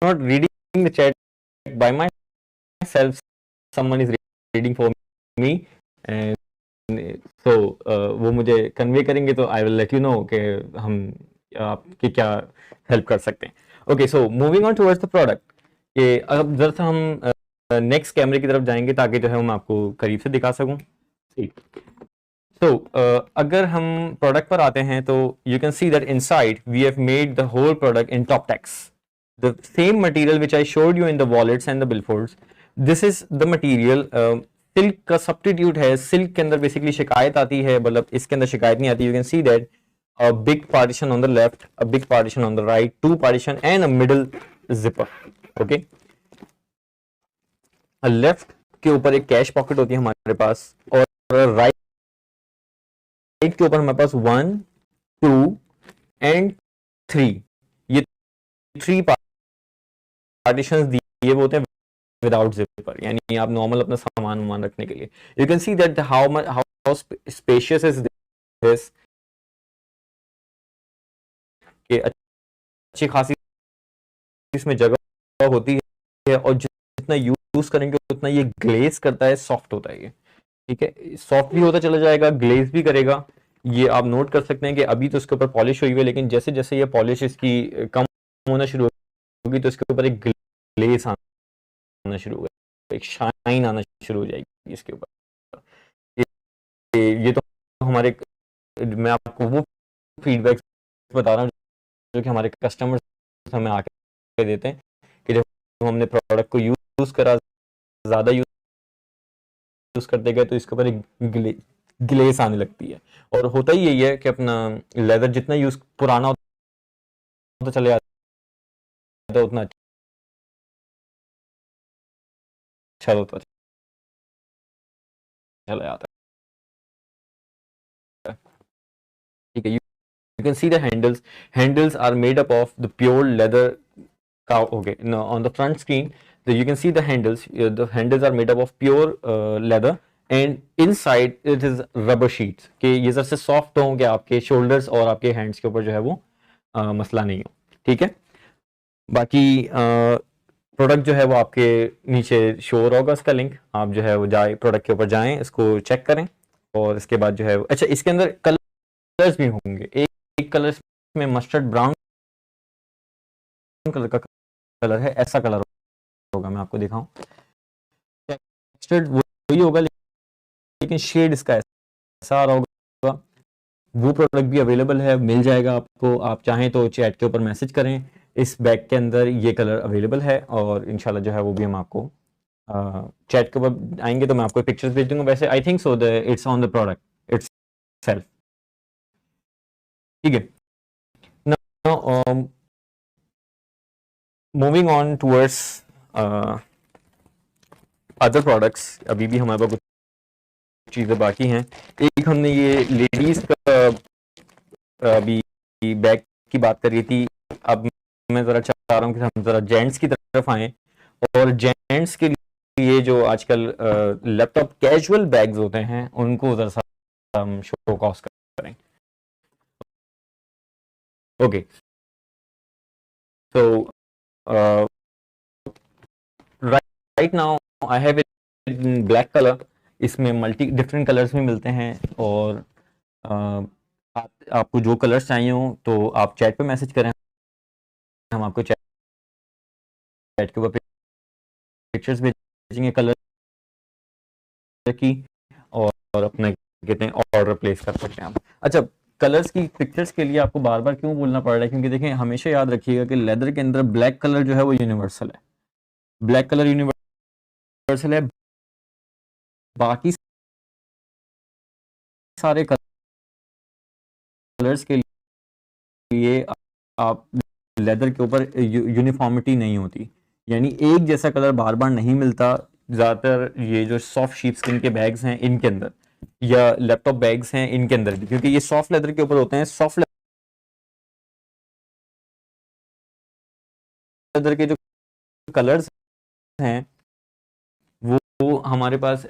not reading the chat by myself. Someone is reading for me, and so वो मुझे convey करेंगे तो I will let you know कि हम आपकी क्या help कर सकते हैं। Okay, so moving on towards the product, कि अब जरा सा हम नेक्स्ट कैमरे की तरफ जाएंगे ताकि जो है मैं आपको करीब से दिखा सकूं। तो अगर हम प्रोडक्ट पर आते हैं तो you can see that inside we have made the whole product in top tex, the same material which I showed you in the wallets and the billfolds. This is the material, silk का substitute है। Silk के अंदर basically शिकायत आती है, मतलब इसके अंदर शिकायत नहीं आती। You can see that a big partition on the left, a big partition on the right, two partition and a middle zipper, okay। Left के ऊपर एक कैश पॉकेट होती है हमारे पास, और राइट के ऊपर हमारे पास 1, 2 एंड 3, ये 3 पार्टीशंस दिए होते हैं विदाउट जिपर, यानी आप नॉर्मल अपना सामान रखने के लिए। You can see that how spacious is this, कि अच्छी खासी इसमें जगह होती है, और जितना यूज करेंगे उतना ये ग्लेज करता है, सॉफ्ट होता है ये, ठीक है। सॉफ्ट भी होता चला जाएगा, ग्लेज भी करेगा। ये आप नोट कर सकते हैं कि अभी तो इसके ऊपर पॉलिश हुई है, लेकिन जैसे जैसे ये पॉलिश इसकी कम होना शुरू होगी तो इसके ऊपर एक ग्लेज आना शुरू होगा, एक शाइन आना शुरू हो जाएगी इसके ऊपर। ये तो हमारे, मैं आपको वो फीडबैक बता रहा हूँ जो कि हमारे कस्टमर्स हमें आके देते हैं, कि जब हमने प्रोडक्ट को यूज करा, ज्यादा यूज करते गए तो इसके ऊपर एक ग्लेस आने लगती है। और होता ही यही है कि अपना लेदर जितना यूज पुराना तो चले जाता उतना अच्छा होता चला जाता है। ठीक है, you can see the handles are made up of the pure leather cow. Okay, now on the front screen you can see the handles are made up of pure leather and inside it is rubber sheets कि ये जरा से soft हों कि आपके shoulders और आपके hands के ऊपर जो है वो मसला नहीं हो। ठीक है, बाकी प्रोडक्ट जो है वो आपके नीचे शो होगा, उसका लिंक आप जो है वो जाए प्रोडक्ट के ऊपर जाएं, इसको चेक करें और इसके बाद जो है अच्छा इसके अंदर कलर्स भी होंगे। एक कलर में मस्टर्ड ब्राउन कलर का कलर है, ऐसा कलर होगा, मैं आपको दिखाऊं। टेक्सचर्ड वही होगा लेकिन शेड इसका ऐसा आ रहा होगा। वो प्रोडक्ट भी अवेलेबल है, मिल जाएगा आपको। आप चाहें तो चैट के ऊपर मैसेज करें, इस बैग के अंदर ये कलर अवेलेबल है और इंशाल्लाह जो है वो भी हम आपको चैट के ऊपर आएंगे तो मैं आपको पिक्चर्स भेज दूंगा। वैसे आई think so the it's on the product itself. ठीक है, now moving on towards other products, अभी भी हमारे पास कुछ चीज़ें बाकी हैं। एक हमने ये लेडीज़ का अभी बैग की बात करी थी, अब मैं ज़रा चाह रहा हूँ कि हम ज़रा जेंट्स की तरफ आएँ और जेंट्स के लिए जो आजकल लैपटॉप कैजुअल बैग्स होते हैं उनको ज़रा सा हम शो कॉस करें। Okay, so right now I have it in black color। इसमें मल्टी डिफरेंट कलर्स भी मिलते हैं और आपको जो कलर्स चाहिए हो तो आप चैट पे मैसेज करें, हम आपको चैट के ऊपर पिक्चर्स भेजेंगे कलर की और अपने कहते हैं ऑर्डर प्लेस कर सकते हैं आप। अच्छा, कलर्स की पिक्चर्स के लिए आपको बार बार क्यों बोलना पड़ रहा है, क्योंकि देखें हमेशा याद रखिएगा कि लेदर के अंदर ब्लैक कलर जो है वो यूनिवर्सल है, ब्लैक कलर यूनिवर्सल है। बाकी सारे कलर्स के लिए आप लेदर के ऊपर यूनिफॉर्मिटी नहीं होती, यानी एक जैसा कलर बार बार नहीं मिलता। ज़्यादातर ये जो सॉफ्ट शीप स्किन के बैग्स हैं इनके अंदर या लैपटॉप बैग्स हैं इनके अंदर भी, क्योंकि ये सॉफ्ट लेदर के ऊपर होते हैं, सॉफ्ट लेदर के जो कलर्स हैं वो हमारे पास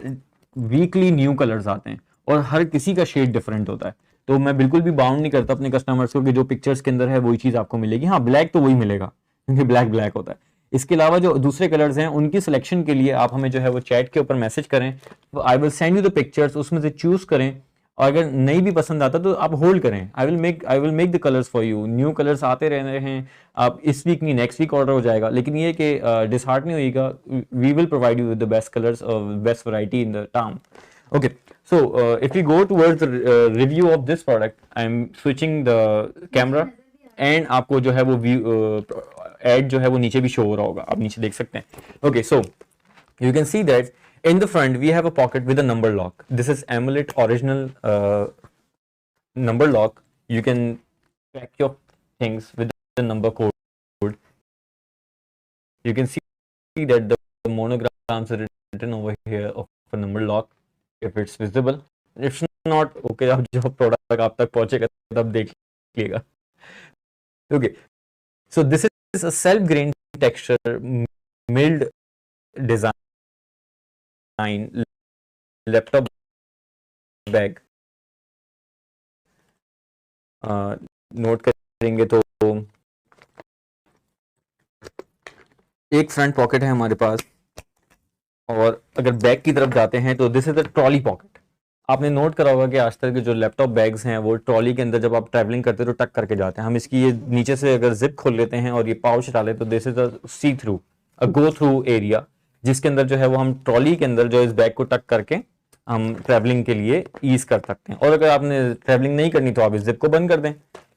वीकली न्यू कलर्स आते हैं और हर किसी का शेड डिफरेंट होता है। तो मैं बिल्कुल भी बाउंड नहीं करता अपने कस्टमर्स को कि जो पिक्चर्स के अंदर है वही चीज़ आपको मिलेगी। हाँ, ब्लैक तो वही मिलेगा क्योंकि ब्लैक ब्लैक होता है। इसके अलावा जो दूसरे कलर्स हैं उनकी सिलेक्शन के लिए आप हमें जो है वो चैट के ऊपर मैसेज करें, I will send you the pictures, उसमें से चूज करें और अगर नहीं भी पसंद आता तो आप होल्ड करें, I will make the colours for you. New colours आते रह रहे हैं, आप इस वीक नहीं नेक्स्ट वीक ऑर्डर हो जाएगा, लेकिन ये कि डिसहार्ट नहीं होइएगा, we will provide you with the best colours और best variety in the town. Okay, so if we go towards the review of this product, I'm switching the camera and आपको जो है वो व्यू एड जो है वो नीचे भी शो हो रहा होगा, आप नीचे देख सकते हैं। Okay, so you can see that in the front we have a pocket with a number lock. This is AMOLED original number lock. You can pack your things with the number code. You can see that the monograms are written over here of a number lock. If it's visible, if not, okay, अब जो product आप तक पहुंचेगा तब देख लीजिएगा। Okay, so this is a self-grain texture milled design laptop bag। Note करेंगे तो एक फ्रंट पॉकेट है हमारे पास और अगर बैक की तरफ जाते हैं तो this is the trolley pocket. आपने नोट करा होगा कि आज तक के जो लैपटॉप बैग्स हैं वो ट्रॉली के अंदर जब आप ट्रैवलिंग करते हो तो टक करके जाते हैं। हम इसकी ये नीचे से अगर जिप खोल लेते हैं और ये पाउच डालें तो this is a see through a go through area, जिसके अंदर जो है वो हम ट्रॉली के अंदर जो इस बैग को टक करके हम ट्रैवलिंग के लिए ईज कर सकते हैं। और अगर आपने ट्रैवलिंग नहीं करनी तो आप इस जिप को बंद कर दें,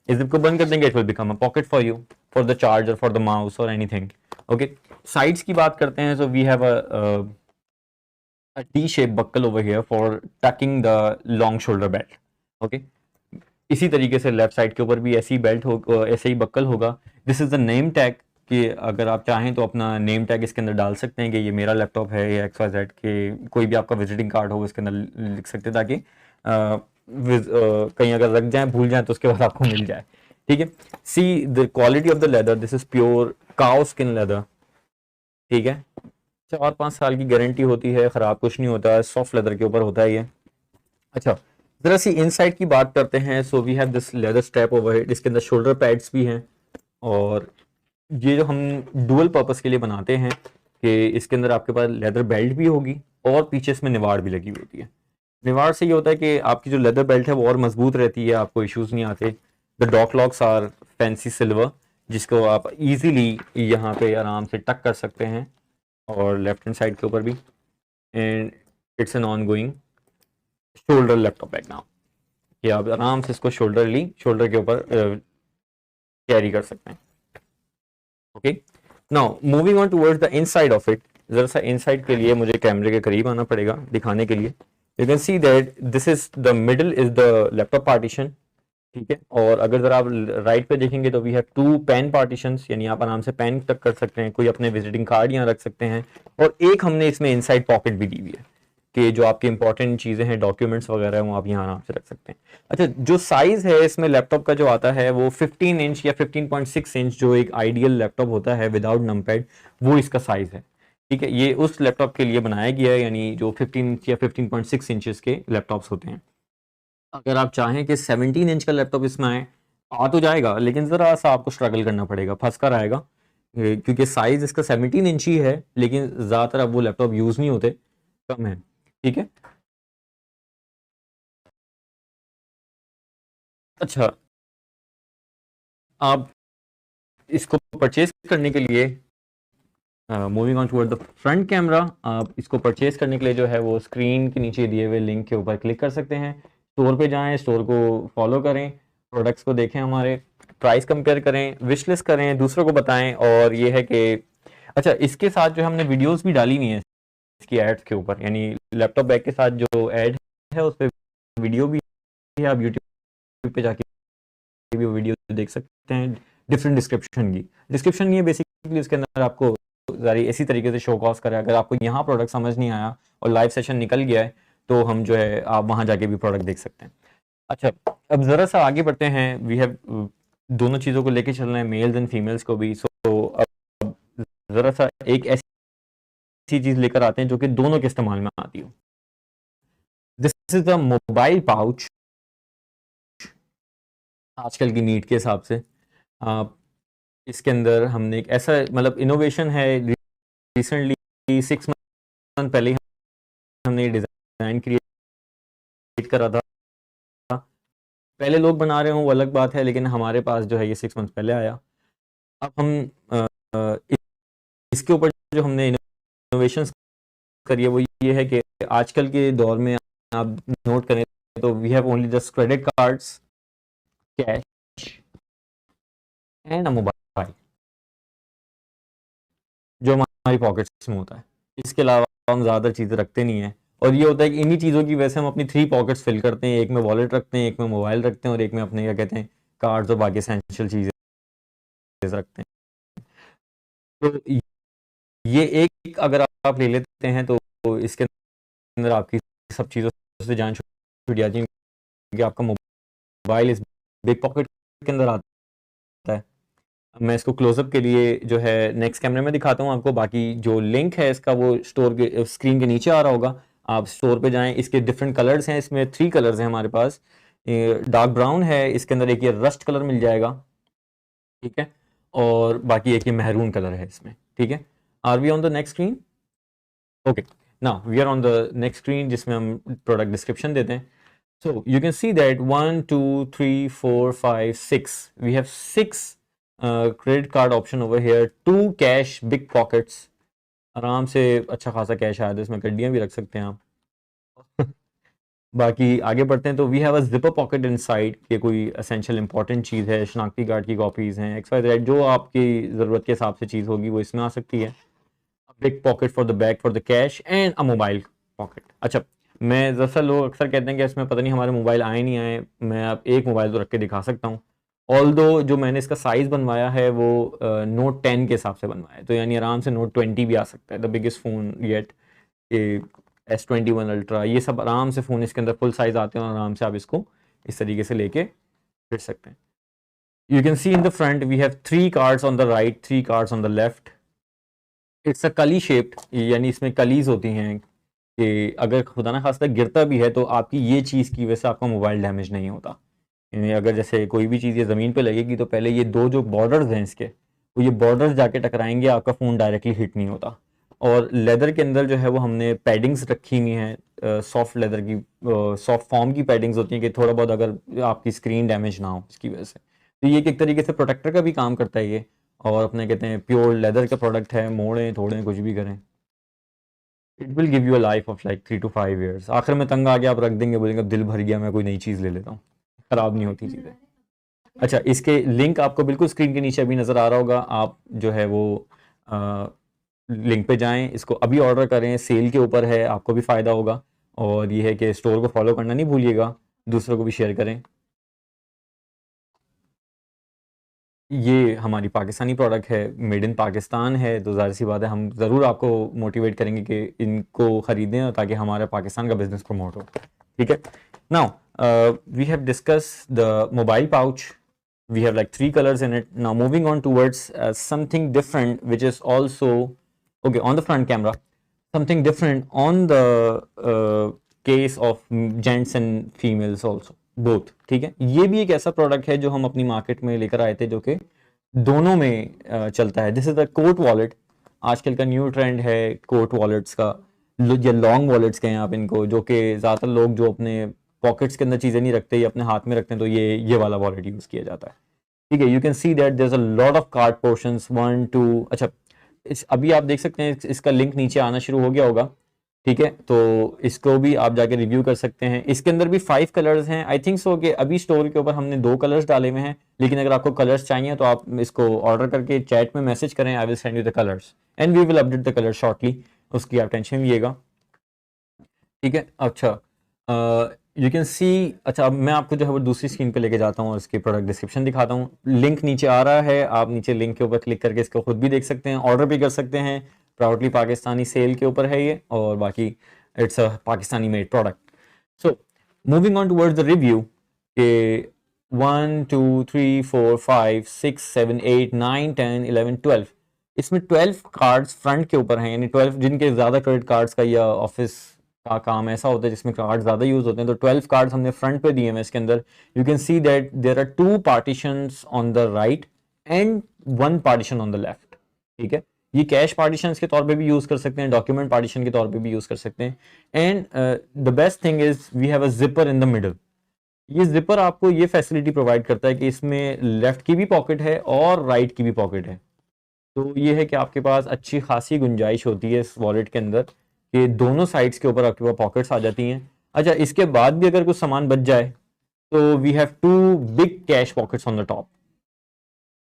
इस जिप को बंद कर देंगे, it will become a pocket for you for the charger, for the mouse और एनीथिंग। ओके, साइड्स की बात करते हैं, so we have a T-shaped buckle over here for tucking the long shoulder belt. Okay, इसी तरीके से left side के ऊपर भी ऐसी बेल्ट हो, ऐसे ही बक्कल होगा। This is the name tag, कि अगर आप चाहें तो अपना नेम टैग इसके अंदर डाल सकते हैं कि ये मेरा लैपटॉप है या XYZ, के कोई भी आपका विजिटिंग कार्ड हो इसके अंदर लिख सकते हैं, ताकि कहीं अगर रख जाए, भूल जाए, तो उसके बाद आपको मिल जाए। ठीक है। See the quality of the leather, this is pure cow skin leather. ठीक है। 4-5 साल की गारंटी होती है, ख़राब कुछ नहीं होता है, सॉफ्ट लेदर के ऊपर होता है ये। अच्छा, जरा सी इनसाइड की बात करते हैं। So we have this leather strap over here, इसके अंदर शोल्डर पैड्स भी हैं, और ये जो हम डुअल पर्पस के लिए बनाते हैं कि इसके अंदर आपके पास लेदर बेल्ट भी होगी और पीछे इसमें निवाड़ भी लगी हुई होती है। निवाड़ से ये होता है कि आपकी जो लेदर बेल्ट है वो और मजबूत रहती है, आपको इश्यूज नहीं आते। The dock locks are fancy silver, जिसको आप इजीली यहाँ पे आराम से टक कर सकते हैं, और लेफ्ट हैंड साइड के ऊपर भी। And it's an on going shoulder laptop bag now, कि आप आराम से इसको शोल्डर के ऊपर कैरी कर सकते हैं। Okay, now moving on towards the inside of it. जरा सा इनसाइड के लिए मुझे कैमरे के करीब आना पड़ेगा दिखाने के लिए। You can see that this is the middle is the laptop partition. ठीक है। और अगर जरा आप राइट पे देखेंगे तो वी हैव 2 पेन पार्टीशंस, यानी आप आराम से पेन तक कर सकते हैं, कोई अपने विजिटिंग कार्ड यहाँ रख सकते हैं। और एक हमने इसमें इनसाइड पॉकेट भी दी हुई है कि जो आपकी इंपॉर्टेंट चीज़ें हैं, डॉक्यूमेंट्स वगैरह हैं, वो आप यहाँ आराम से रख सकते हैं। अच्छा, जो साइज़ है इसमें लैपटॉप का जो आता है वो 15 इंच या 15.6 इंच, जो एक आइडियल लैपटॉप होता है विदाउट नमपैड, वो इसका साइज़ है। ठीक है। ये उस लैपटॉप के लिए बनाया गया है, यानी जो 15 इंच या 15.6 इंचेस के लैपटॉप्स होते हैं। अगर आप चाहें कि 17 इंच का लैपटॉप इसमें आए, आ तो जाएगा, लेकिन ज़रा सा आपको स्ट्रगल करना पड़ेगा, फंस कर आएगा, क्योंकि साइज़ इसका 17 इंच ही है, लेकिन ज़्यादातर अब वो लैपटॉप यूज़ नहीं होते, कम है। ठीक है। अच्छा, आप इसको परचेज करने के लिए, moving on toward the front camera, आप इसको परचेज करने के लिए जो है वो स्क्रीन के नीचे दिए हुए लिंक के ऊपर क्लिक कर सकते हैं। स्टोर पे जाएं, स्टोर को फॉलो करें, प्रोडक्ट्स को देखें, हमारे प्राइस कंपेयर करें, विश लिस्ट करें, दूसरों को बताएं। और ये है कि अच्छा, इसके साथ जो हमने वीडियोस भी डाली हुई हैं इसकी एड्स के ऊपर, यानी लैपटॉप बैग के साथ जो एड है उस पर वीडियो भी है, आप यूट्यूब पे जाके भी वो वीडियो देख सकते हैं। डिफरेंट डिस्क्रिप्शन ये बेसिकली इसके अंदर आपको सारी इसी तरीके से शो कॉज करे। अगर आपको यहाँ प्रोडक्ट समझ नहीं आया और लाइव सेशन निकल गया है, तो हम जो है आप वहाँ जाके भी प्रोडक्ट देख सकते हैं। अच्छा, अब ज़रा सा आगे बढ़ते हैं। वी हैव दोनों चीज़ों को लेके चलना है, मेल्स एंड फीमेल्स को भी। सो अब ज़रा सा एक ऐसी चीज़ लेकर आते हैं जो कि दोनों के इस्तेमाल में आती हो। This is the mobile pouch. आजकल की नीड के हिसाब से आप इसके अंदर हमने एक ऐसा, मतलब इनोवेशन है, रिसेंटली 6 मंथ पहले ही हमने डिज़ाइन क्रिएट करा था। पहले लोग बना रहे हों वो अलग बात है, लेकिन हमारे पास जो है ये 6 मंथ पहले आया। अब हम इसके ऊपर जो हमने इनोवेशन करी है वो ये है कि आजकल के दौर में आप नोट करें तो we have only just credit cards, cash and a mobile, जो हमारी पॉकेट्स में होता है। इसके अलावा हम ज़्यादा चीज़ें रखते नहीं हैं, और ये होता है कि इन्हीं चीज़ों की वजह से हम अपनी 3 पॉकेट्स फिल करते हैं। एक में वॉलेट रखते हैं, एक में मोबाइल रखते हैं, और एक में अपने क्या कहते हैं कार्ड्स और बाकी एसेंशियल चीज़ें रखते हैं। तो ये एक अगर आप ले लेते हैं तो इसके अंदर आपकी सब चीज़ों से जान छूट जाती है, क्योंकि आपका मोबाइल इस बिग पॉकेट के अंदर आता है। मैं इसको क्लोजअप के लिए जो है नेक्स्ट कैमरे में दिखाता हूँ आपको। बाकी जो लिंक है इसका वो स्टोर के स्क्रीन के नीचे आ रहा होगा, आप स्टोर पे जाएं। इसके डिफरेंट कलर्स हैं, इसमें 3 कलर्स हैं हमारे पास। डार्क ब्राउन है, इसके अंदर एक ये रस्ट कलर मिल जाएगा, ठीक है, और बाकी एक ये मेहरून कलर है इसमें। ठीक है। Are we on the next screen? Okay, now we are on the next screen, जिसमें हम प्रोडक्ट डिस्क्रिप्शन देते हैं। So you can see that 1, 2, 3, 4, 5, 6. We have 6 credit card option over here. 2 cash, big pockets. आराम से अच्छा खासा cash आया था इसमें, गड्डियाँ भी रख सकते हैं आप। बाकी आगे बढ़ते हैं तो we have a zipper pocket inside, ये कोई एसेंशियल इंपॉर्टेंट चीज़ है, शनाख्ती कार्ड की कॉपीज़ हैं, XYZ, जो आपकी ज़रूरत के हिसाब से चीज़ होगी वो इसमें आ सकती है। Big pocket for the bag for the cash and a mobile pocket. अच्छा, मैं दरअसल लोग अक्सर कहते हैं कि इसमें पता नहीं हमारे मोबाइल आए नहीं आए, मैं अब एक मोबाइल तो रख के दिखा सकता हूँ। ऑल्दो जो मैंने इसका साइज़ बनवाया है वो नोट 10 के हिसाब से बनवाया है, तो यानी आराम से नोट 20 भी आ सकता है, the biggest phone yet, S21 ultra, ये सब आराम से फ़ोन इसके अंदर फुल साइज़ आते हैं और आराम से आप इसको इस तरीके से लेके फिर सकते हैं। You can see in the front we have 3 cards on the right, 3 cards on the left. It's a कली shaped, यानी इसमें कलीज होती हैं कि अगर खुदा ना खास्ता गिरता भी है तो आपकी ये चीज़ की वजह से आपका मोबाइल डैमेज नहीं होता। यानी अगर जैसे कोई भी चीज़ ये ज़मीन पे लगेगी तो पहले ये दो जो बॉर्डर्स हैं इसके, तो ये बॉर्डर्स जाके टकराएंगे, आपका फ़ोन डायरेक्टली हिट नहीं होता। और लेदर के अंदर जो है वो हमने पैडिंग्स रखी हुई हैं, सॉफ्ट लेदर की, सॉफ्ट फॉर्म की पैडिंग्स होती हैं कि थोड़ा बहुत अगर आपकी स्क्रीन डैमेज ना हो इसकी वजह से, तो ये एक तरीके से प्रोटेक्टर का भी काम करता है ये। और अपने कहते हैं प्योर लेदर का प्रोडक्ट है, मोड़ें थोड़े कुछ भी करें, it will give you a life of like 3 to 5 years। आखिर में तंग आ गया आप रख देंगे, बोलेंगे अब दिल भर गया मैं कोई नई चीज़ ले लेता हूँ, ख़राब नहीं होती चीज़ें। अच्छा, इसके लिंक आपको बिल्कुल स्क्रीन के नीचे अभी नज़र आ रहा होगा, आप जो है वो लिंक पे जाएं, इसको अभी ऑर्डर करें, सेल के ऊपर है, आपको भी फ़ायदा होगा। और ये है कि स्टोर को फॉलो करना नहीं भूलिएगा, दूसरों को भी शेयर करें। ये हमारी पाकिस्तानी प्रोडक्ट है, मेड इन पाकिस्तान है, तो ज़ाहिर सी बात है हम ज़रूर आपको मोटिवेट करेंगे कि इनको ख़रीदें ताकि हमारे पाकिस्तान का बिजनेस प्रमोट हो। ठीक है, now we have discuss the mobile pouch, we have like 3 colors in it. Now moving on towards something different which is also okay on the front camera, something different on the case of gents and females also both। ठीक है, ये भी एक ऐसा product है जो हम अपनी मार्केट में लेकर आए थे जो कि दोनों में चलता है। This is the coat wallet, आजकल का न्यू ट्रेंड है कोट वॉलेट्स का, या लॉन्ग वॉलेट्स कहें आप इनको, जो कि ज़्यादातर लोग जो अपने पॉकेट्स के अंदर चीज़ें नहीं रखते, ये अपने हाथ में रखते हैं, तो ये वाला वॉलेट यूज़ किया जाता है। ठीक है, you can see that there is a lot of card portions 1 2। अच्छा, अभी आप देख सकते हैं इसका लिंक नीचे आना शुरू हो गया होगा। ठीक है, तो इसको भी आप जाके रिव्यू कर सकते हैं। इसके अंदर भी 5 कलर्स हैं, आई थिंक सो कि अभी स्टोर के ऊपर हमने 2 कलर्स डाले हुए हैं, लेकिन अगर आपको कलर्स चाहिए तो आप इसको ऑर्डर करके चैट में मैसेज करें, I will send you the colours and we will update the colour shortly, उसकी आप टेंशन नहीं लीजिएगा। ठीक है, अच्छा यू कैन सी, अच्छा अब मैं आपको जो है वो दूसरी स्क्रीन पे लेके जाता हूँ और इसकी प्रोडक्ट डिस्क्रिप्शन दिखाता हूँ। लिंक नीचे आ रहा है, आप नीचे लिंक के ऊपर क्लिक करके इसको खुद भी देख सकते हैं, ऑर्डर भी कर सकते हैं। प्राउडली पाकिस्तानी सेल के ऊपर है ये, और बाकी it's a Pakistani made product. So moving on towards the review के 1 2 3 4 5 6 7 8 9 10 11 12, इसमें 12 कार्ड्स फ्रंट के ऊपर हैं, यानी 12 जिनके ज़्यादा क्रेडिट कार्ड्स का या ऑफिस का काम ऐसा होता है जिसमें कार्ड ज़्यादा यूज़ होते हैं, तो 12 कार्ड्स हमने फ्रंट पे दिए हैं इसके अंदर। You can see that there are 2 partitions on the right end 1 partition on the left. ठीक है, ये कैश पार्टीशन के तौर पे भी यूज़ कर सकते हैं, डॉक्यूमेंट पार्टीशन के तौर पे भी यूज़ कर सकते हैं। And the best thing is we have a zipper in the middle. ये जिपर आपको ये फैसिलिटी प्रोवाइड करता है कि इसमें लेफ्ट की भी पॉकेट है और राइट की भी पॉकेट है, तो ये है कि आपके पास अच्छी खासी गुंजाइश होती है इस वॉलेट के अंदर कि दोनों साइड्स के ऊपर आपके पास पॉकेट्स आ जाती हैं। अच्छा, इसके बाद भी अगर कुछ सामान बच जाए तो we have 2 big cash pockets on the top.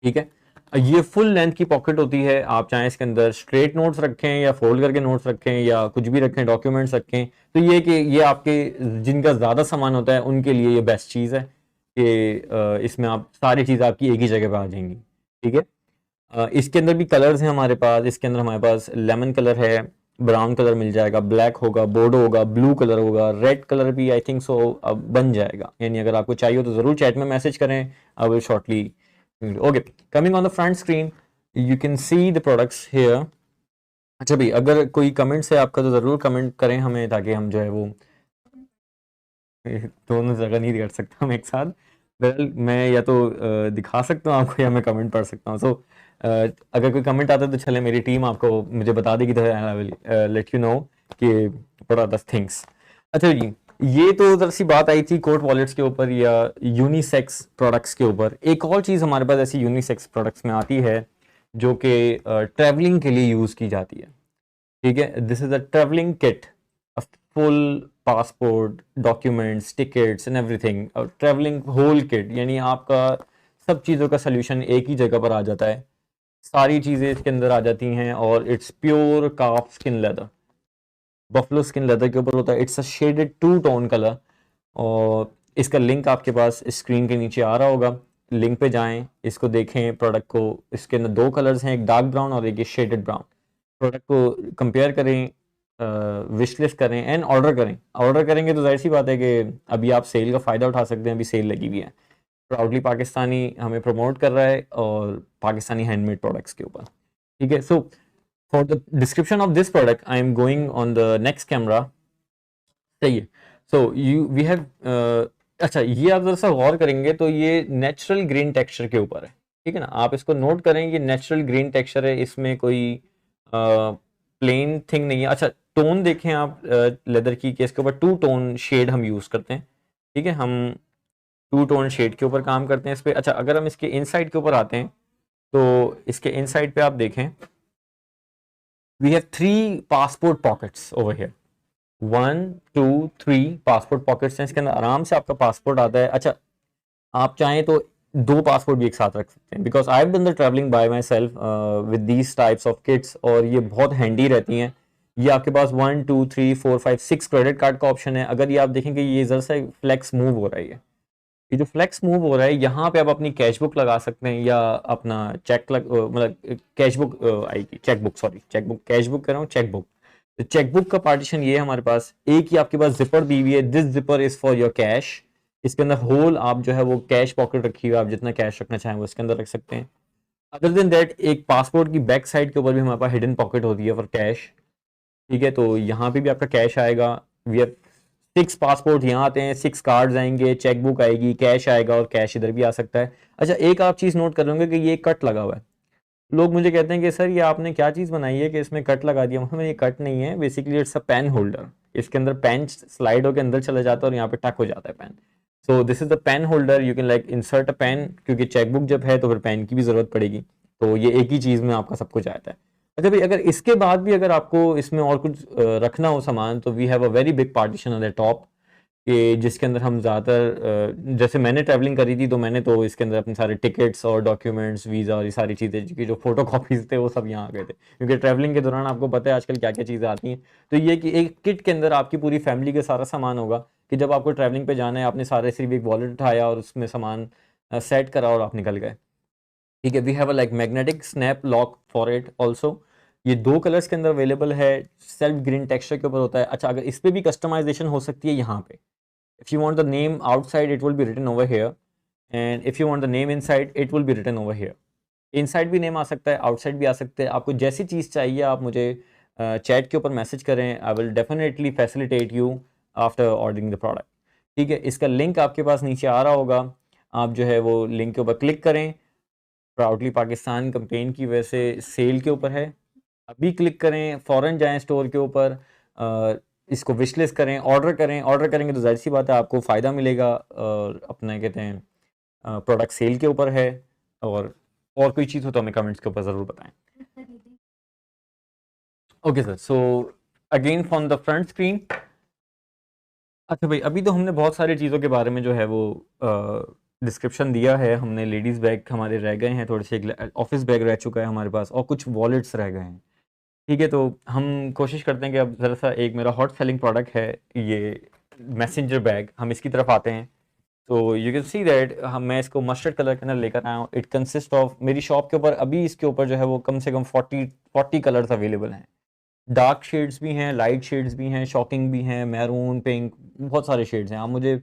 ठीक है, ये फुल लेंथ की पॉकेट होती है, आप चाहें इसके अंदर स्ट्रेट नोट्स रखें या फोल्ड करके नोट्स रखें या कुछ भी रखें, डॉक्यूमेंट्स रखें, तो ये कि ये आपके जिनका ज़्यादा सामान होता है उनके लिए ये बेस्ट चीज़ है कि इसमें आप सारी चीज़ आपकी एक ही जगह पर आ जाएंगी। ठीक है, इसके अंदर भी कलर्स हैं हमारे पास, इसके अंदर हमारे पास लेमन कलर है, ब्राउन कलर मिल जाएगा, ब्लैक होगा, बोर्डो होगा, ब्लू कलर होगा, रेड कलर भी आई थिंक सो अब बन जाएगा, यानी अगर आपको चाहिए तो ज़रूर चैट में मैसेज करें, I will shortly. Okay, coming on the front screen you can see the products here. अच्छा भाई, अगर कोई कमेंट्स है आपका तो ज़रूर कमेंट करें हमें, ताकि हम जो है वो दोनों जगह नहीं कर सकता हम एक साथ। वेल मैं या तो दिखा सकता हूँ आपको या मैं कमेंट पढ़ सकता हूँ। सो अगर कोई कमेंट आता है तो चले मेरी टीम आपको मुझे बता देगी, तो I will let you know कि व्हाट आर द थिंग्स। अच्छा जी, ये तो जरा सी बात आई थी कोट वॉलेट्स के ऊपर या यूनिसेक्स प्रोडक्ट्स के ऊपर। एक और चीज़ हमारे पास ऐसी यूनिसेक्स प्रोडक्ट्स में आती है जो कि ट्रैवलिंग के लिए यूज़ की जाती है। ठीक है, this is a travelling kit, a full passport, documents, tickets and everything, travelling whole kit, यानी आपका सब चीज़ों का सल्यूशन एक ही जगह पर आ जाता है, सारी चीज़ें इसके अंदर आ जाती हैं, और it's pure calf skin leather, buffalo skin leather के ऊपर होता है। It's a shaded 2 tone colour, और इसका लिंक आपके पास स्क्रीन के नीचे आ रहा होगा। लिंक पे जाएं, इसको देखें प्रोडक्ट को। इसके अंदर 2 कलर्स हैं, एक डार्क ब्राउन और एक शेडेड ब्राउन। प्रोडक्ट को कंपेयर करें, विश लिस्ट करें एंड ऑर्डर करें। ऑर्डर करेंगे तो जाहिर सी बात है कि अभी आप सेल का फ़ायदा उठा सकते हैं, अभी सेल लगी हुई है। प्राउडली पाकिस्तानी हमें प्रमोट कर रहा है और पाकिस्तानी हैंडमेड प्रोडक्ट्स के ऊपर, ठीक है। So for the description of this product I am going on the next camera, सही है। सो यू वी हैव, अच्छा ये आप जरा सा गौर करेंगे तो ये नेचुरल ग्रीन टेक्सचर के ऊपर है, ठीक है ना। आप इसको नोट करें, ये नेचुरल ग्रीन टेक्सचर है, इसमें कोई प्लेन थिंग नहीं है। अच्छा टोन देखें आप लेदर की, कि इसके ऊपर 2 टोन शेड हम यूज़ करते हैं, ठीक है। हम 2 टोन शेड के ऊपर काम करते हैं इस पर। अच्छा अगर हम इसके इनसाइड के ऊपर आते हैं तो इसके इनसाइड पे आप देखें, we have 3 passport pockets over here, 1 2 3 passport pockets हैं। इसके अंदर आराम से आपका पासपोर्ट आता है। अच्छा आप चाहें तो 2 पासपोर्ट भी एक साथ रख सकते हैं, because I have done the travelling by myself with these types of kits, और ये बहुत हैंडी रहती हैं। ये आपके पास 1 2 3 4 5 6 क्रेडिट कार्ड का ऑप्शन है। अगर ये आप देखेंगे ये जरा सा फ्लेक्स मूव हो रहा है, ये जो फ्लेक्स मूव हो रहा है, यहाँ पे आप अपनी कैश बुक लगा सकते हैं या अपना चेक मतलब कैश बुक आएगी, cheque book, sorry cheque book, cash book कर रहा हूँ, चेक बुक। तो चेक बुक का पार्टीशन ये है हमारे पास। एक ही आपके पास जिपर दी हुई है, this zipper is for your cash. इसके अंदर होल आप जो है वो कैश पॉकेट रखी हुई है, आप जितना कैश रखना चाहें वो इसके अंदर रख सकते हैं। अदर देन दैट एक पासपोर्ट की बैक साइड के ऊपर भी हमारे पास हिडन पॉकेट होती है फॉर कैश, ठीक है। तो यहाँ पे भी आपका कैश आएगा। वी हैव 6 पासपोर्ट यहाँ आते हैं, 6 कार्ड्स आएंगे, चेक बुक आएगी, कैश आएगा, और कैश इधर भी आ सकता है। अच्छा एक आप चीज़ नोट कर लोगे कि ये कट लगा हुआ है। लोग मुझे कहते हैं कि सर ये आपने क्या चीज़ बनाई है कि इसमें कट लगा दिया। मतलब ये कट नहीं है, basically it's a pen holder. इसके अंदर पेन स्लाइड होकर अंदर चला जाता है और यहाँ पे टक हो जाता है pen. So this is the pen holder, you can like insert a pen, क्योंकि चेकबुक जब है तो फिर पेन की भी ज़रूरत पड़ेगी। तो ये एक ही चीज़ में आपका सब कुछ आता है। अच्छा भाई अगर इसके बाद भी अगर आपको इसमें और कुछ रखना हो सामान, तो we have a very big partition on the top, कि जिसके अंदर हम ज़्यादातर, जैसे मैंने ट्रैवलिंग करी थी तो मैंने तो इसके अंदर अपने सारे टिकट्स और डॉक्यूमेंट्स, वीज़ा और ये सारी चीज़ें की जो फोटो कॉपीज़ थे वो सब यहाँ आ गए थे, क्योंकि ट्रैवलिंग के दौरान आपको पता है आजकल क्या क्या चीज़ें आती हैं। तो ये कि एक किट के अंदर आपकी पूरी फैमिली का सारा सामान होगा, कि जब आपको ट्रैवलिंग पे जाना है आपने सारे सिर्फ एक वॉलेट उठाया और उसमें सामान सेट करा और आप निकल गए, ठीक है। We have a like magnetic snap lock for it also. ये 2 कलर्स के अंदर अवेलेबल है, सेल्फ ग्रीन टेक्सचर के ऊपर होता है। अच्छा अगर इस पर भी कस्टमाइजेशन हो सकती है यहाँ पे, if you want the name outside it will be written over here, and if you want the name inside it will be written over here. inside भी नेम आ सकता है, आउटसाइड भी आ सकते हैं। आपको जैसी चीज़ चाहिए आप मुझे चैट के ऊपर मैसेज करें, I will definitely facilitate you after ordering the product, ठीक है। इसका लिंक आपके पास नीचे आ रहा होगा, आप जो है वो लिंक के ऊपर क्लिक करें। प्राउडली पाकिस्तान कंपेन की वजह से सेल के ऊपर है, अभी क्लिक करें, फ़ौरन जाएं स्टोर के ऊपर, इसको विश लिस्ट करें, ऑर्डर करें। ऑर्डर करेंगे तो जाहिर सी बात है आपको फ़ायदा मिलेगा, और अपना कहते हैं प्रोडक्ट सेल के ऊपर है। और कोई चीज़ हो तो हमें कमेंट्स के ऊपर ज़रूर बताएं। Okay sir, so again from the front screen. अच्छा भाई अभी तो हमने बहुत सारी चीज़ों के बारे में जो है वो डिस्क्रिप्शन दिया है। हमने लेडीज़ बैग हमारे रह गए हैं थोड़े से, एक ऑफिस बैग रह चुका है हमारे पास, और कुछ वॉलेट्स रह गए हैं, ठीक है। तो हम कोशिश करते हैं कि अब ज़रा सा एक मेरा हॉट सेलिंग प्रोडक्ट है ये मैसेंजर बैग, हम इसकी तरफ आते हैं। तो यू कैन सी दैट मैं इसको मस्टर्ड कलर के अंदर लेकर आया हूँ। इट कंसिस्ट ऑफ, मेरी शॉप के ऊपर अभी इसके ऊपर जो है वो कम से कम 40 कलर्स अवेलेबल हैं। डार्क शेड्स भी हैं, लाइट शेड्स भी हैं, शॉकिंग भी हैं, मैरून, पिंक, बहुत सारे शेड्स हैं। आप मुझे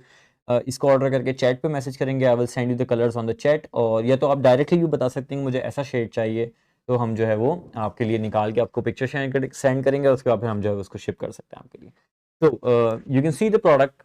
इसको ऑर्डर करके चैट पे मैसेज करेंगे, आई will send you the colours on the chat, और या तो आप डायरेक्टली भी बता सकते हैं मुझे ऐसा शेड चाहिए, तो हम जो है वो आपके लिए निकाल के आपको पिक्चर सेंड करेंगे, उसके बाद फिर हम जो है उसको शिप कर सकते हैं आपके लिए। तो you can see the product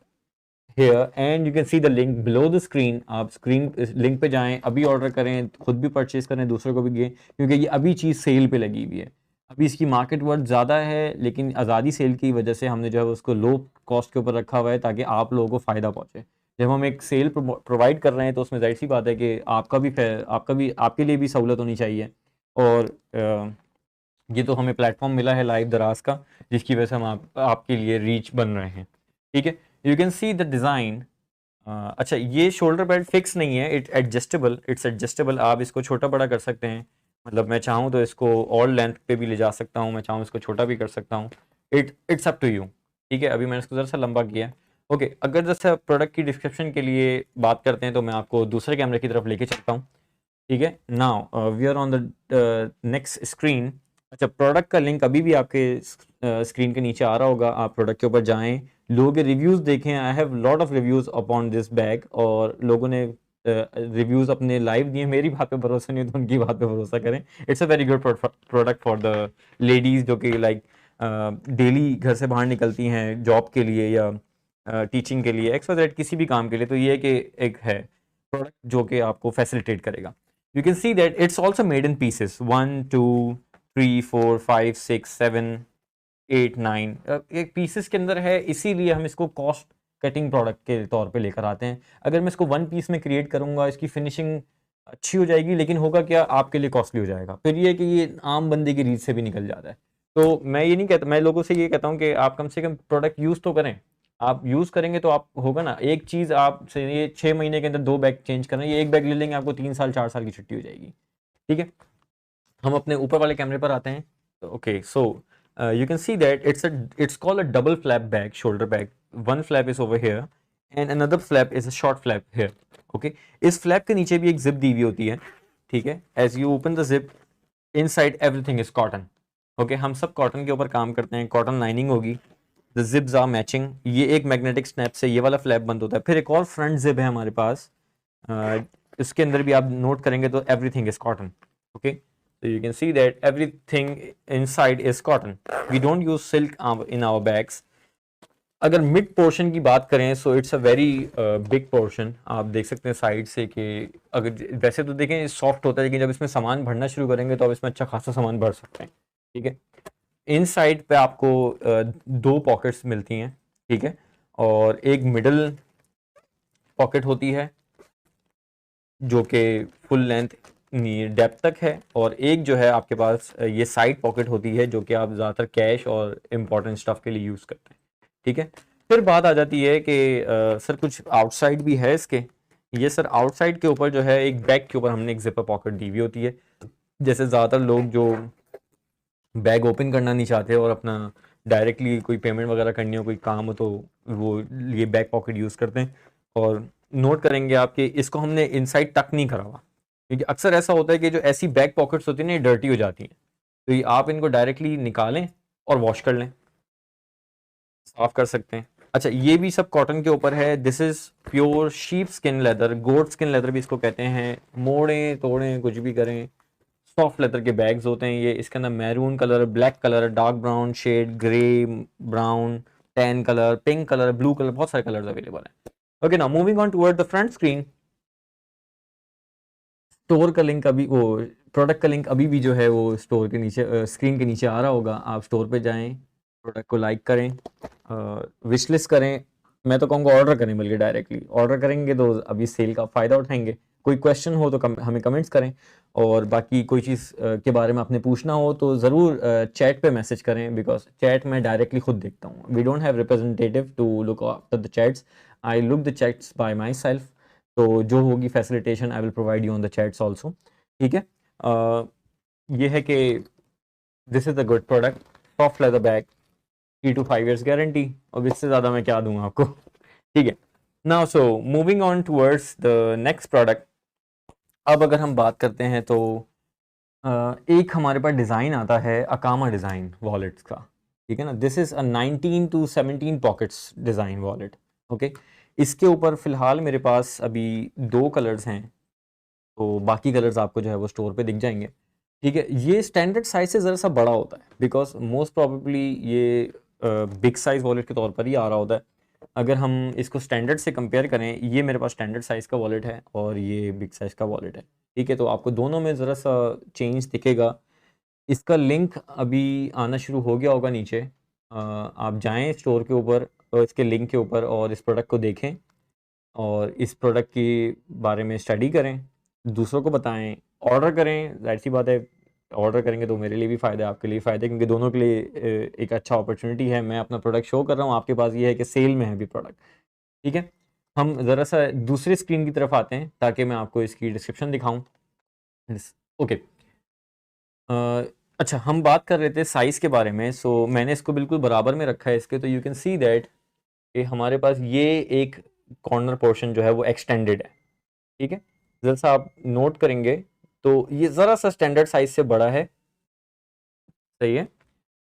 here and you can see the link below the screen. आप स्क्रीन लिंक पे जाएं, अभी ऑर्डर करें, खुद भी परचेज करें, दूसरों को भी दें, क्योंकि ये अभी चीज़ सेल पे लगी हुई है। अभी इसकी मार्केट वर्थ ज़्यादा है, लेकिन आज़ादी सेल की वजह से हमने जो है उसको लो कॉस्ट के ऊपर रखा हुआ है, ताकि आप लोगों को फ़ायदा पहुँचे। जब हम एक सेल प्रोवाइड कर रहे हैं तो उसमें जाहिर सी बात है कि आपके लिए भी सहूलत होनी चाहिए। और ये तो हमें प्लेटफॉर्म मिला है लाइव दराज का, जिसकी वजह से हम आपके लिए रीच बन रहे हैं, ठीक है। You can see the design. अच्छा ये शोल्डर बेल्ट फिक्स नहीं है, इट्स एडजस्टेबल। आप इसको छोटा बड़ा कर सकते हैं, मतलब मैं चाहूँ तो इसको और लेंथ पे भी ले जा सकता हूँ, मैं चाहूँ इसको छोटा भी कर सकता हूँ। It's up to you. ठीक है, अभी मैंने इसको ज़रा सा लंबा किया। ओके, अगर जैसे प्रोडक्ट की डिस्क्रिप्शन के लिए बात करते हैं तो मैं आपको दूसरे कैमरे की तरफ लेके चलता हूँ। ठीक है, now we are on the next screen. अच्छा, प्रोडक्ट का लिंक अभी भी आपके स्क्रीन के नीचे आ रहा होगा, आप प्रोडक्ट के ऊपर जाएं, लोगों के रिव्यूज़ देखें। I have lot of reviews upon this bag, और लोगों ने रिव्यूज़ अपने लाइव दिए। मेरी बात पे भरोसा नहीं है तो उनकी बात पे भरोसा करें। It's a very good product for the ladies जो कि लाइक डेली घर से बाहर निकलती हैं जॉब के लिए या टीचिंग के लिए, XYZ किसी भी काम के लिए। तो ये कि एक है प्रोडक्ट जो कि आपको फैसिलिटेट करेगा। You can see that it's also made in pieces 1 2 3 4 5 6 7 8 9 एक पीसेस के अंदर है, इसीलिए हम इसको कॉस्ट कटिंग प्रोडक्ट के तौर पे लेकर आते हैं। अगर मैं इसको वन पीस में क्रिएट करूंगा, इसकी फिनिशिंग अच्छी हो जाएगी, लेकिन होगा क्या, आपके लिए कॉस्टली हो जाएगा। फिर ये कि ये आम बंदे की रीच से भी निकल जाता है। तो मैं ये नहीं कहता, मैं लोगों से ये कहता हूँ कि आप कम से कम प्रोडक्ट यूज़ तो करें। आप यूज़ करेंगे तो आप होगा ना, एक चीज़ आप से ये 6 महीने के अंदर 2 बैग चेंज करना, ये एक बैग ले लेंगे आपको 3 साल 4 साल की छुट्टी हो जाएगी। ठीक है, हम अपने ऊपर वाले कैमरे पर आते हैं। Okay, so you can see that it's called a double flap bag, shoulder bag. One flap is over here and another flap is a short flap here. Okay, इस फ्लैप के नीचे भी एक जिप दी हुई होती है। ठीक है, as you open the zip, inside everything is cotton. Okay, हम सब कॉटन के ऊपर काम करते हैं, कॉटन लाइनिंग होगी। The zips are matching. ये एक मैग्नेटिक स्नैप से ये वाला फ्लैप बंद होता है। फिर एक और फ्रंट जिप है हमारे पास, इसके अंदर भी आप नोट करेंगे तो everything is cotton. Okay, so you can see that everything inside is cotton. We don't use silk in our bags. अगर मिड पोर्शन की बात करें so it's a very big portion. आप देख सकते हैं साइड से कि अगर वैसे तो देखें सॉफ्ट होता है, लेकिन जब इसमें सामान भरना शुरू करेंगे तो आप इसमें अच्छा खासा सामान भर सकते हैं। ठीक है, इन साइड पे आपको 2 पॉकेट्स मिलती हैं। ठीक है, और एक मिडल पॉकेट होती है जो कि फुल लेंथ डेप्थ तक है, और एक जो है आपके पास ये साइड पॉकेट होती है जो कि आप ज़्यादातर कैश और इम्पोर्टेंट स्टफ के लिए यूज़ करते हैं। ठीक है, फिर बात आ जाती है कि सर कुछ आउटसाइड भी है इसके। ये सर आउटसाइड के ऊपर जो है एक बैग के ऊपर हमने एक जिपर पॉकेट दी हुई होती है। जैसे ज़्यादातर लोग जो बैग ओपन करना नहीं चाहते और अपना डायरेक्टली कोई पेमेंट वगैरह करनी हो, कोई काम हो, तो वो ये बैक पॉकेट यूज़ करते हैं। और नोट करेंगे आप कि इसको हमने इनसाइड टक नहीं करा हुआ, क्योंकि अक्सर ऐसा होता है कि जो ऐसी बैक पॉकेट्स होती हैं ना, ये डर्टी हो जाती हैं। तो ये आप इनको डायरेक्टली निकालें और वॉश कर लें, साफ कर सकते हैं। अच्छा, ये भी सब कॉटन के ऊपर है। This is pure sheep skin leather, goat skin leather भी इसको कहते हैं। मोड़ें तोड़ें कुछ भी करें, सॉफ्ट लेदर के बैग्स होते हैं ये। इसके अंदर maroon colour, black colour, dark brown shade, grey brown, tan colour, pink colour, blue colour, बहुत सारे कलर्स अवेलेबल हैं। Okay, now moving on toward the front screen. Store का लिंक अभी, वो प्रोडक्ट का लिंक अभी भी जो है वो स्टोर के नीचे, स्क्रीन के नीचे आ रहा होगा। आप स्टोर पे जाएं, प्रोडक्ट को लाइक करें, विश लिस्ट करें। मैं तो कहूँगा ऑर्डर करें, बल्कि डायरेक्टली ऑर्डर करेंगे तो अभी सेल का फ़ायदा उठाएंगे। कोई क्वेश्चन हो तो हमें कमेंट्स करें, और बाकी कोई चीज़ के बारे में आपने पूछना हो तो ज़रूर चैट पे मैसेज करें, बिकॉज चैट में डायरेक्टली खुद देखता हूँ। We don't have representative to look after the chats, I look the chats by myself. तो जो होगी facilitation I will provide you on the chats also. ठीक है, ये है कि this is a good product, soft leather bag, 3 to 5 years guarantee. अब इससे ज़्यादा मैं क्या दूंगा आपको। ठीक है, now so moving on towards the next product. अब अगर हम बात करते हैं तो एक हमारे पास डिज़ाइन आता है अकामा डिज़ाइन वॉलेट्स का। ठीक है ना, this is a 19 to 17 pockets design wallet. Okay, इसके ऊपर फ़िलहाल मेरे पास अभी 2 कलर्स हैं, तो बाकी कलर्स आपको जो है वो स्टोर पे दिख जाएंगे। ठीक है, ये स्टैंडर्ड साइज से ज़रा सा बड़ा होता है, बिकॉज मोस्ट प्रॉबेबली ये बिग साइज़ वॉलेट के तौर पर ही आ रहा होता है। अगर हम इसको स्टैंडर्ड से कंपेयर करें, ये मेरे पास स्टैंडर्ड साइज़ का वॉलेट है और ये बिग साइज़ का वॉलेट है। ठीक है, तो आपको दोनों में ज़रा सा चेंज दिखेगा। इसका लिंक अभी आना शुरू हो गया होगा नीचे। आप जाएं स्टोर के ऊपर और इसके लिंक के ऊपर और इस प्रोडक्ट को देखें और इस प्रोडक्ट के बारे में स्टडी करें, दूसरों को बताएं, ऑर्डर करें। जाहिर सी बात है, ऑर्डर करेंगे तो मेरे लिए भी फ़ायदा है, आपके लिए फ़ायदा है, क्योंकि दोनों के लिए एक अच्छा अपॉर्चुनिटी है। मैं अपना प्रोडक्ट शो कर रहा हूँ, आपके पास ये है कि सेल में है अभी प्रोडक्ट। ठीक है, हम ज़रा सा दूसरे स्क्रीन की तरफ आते हैं ताकि मैं आपको इसकी डिस्क्रिप्शन दिखाऊँ। ओके, अच्छा, हम बात कर रहे थे साइज़ के बारे में। सो मैंने इसको बिल्कुल बराबर में रखा है इसके, तो यू कैन सी दैट कि हमारे पास ये एक कॉर्नर पोर्शन जो है वो एक्सटेंडेड है, ठीक है। जैसा आप नोट करेंगे तो ये ज़रा सा स्टैंडर्ड साइज से बड़ा है, सही है।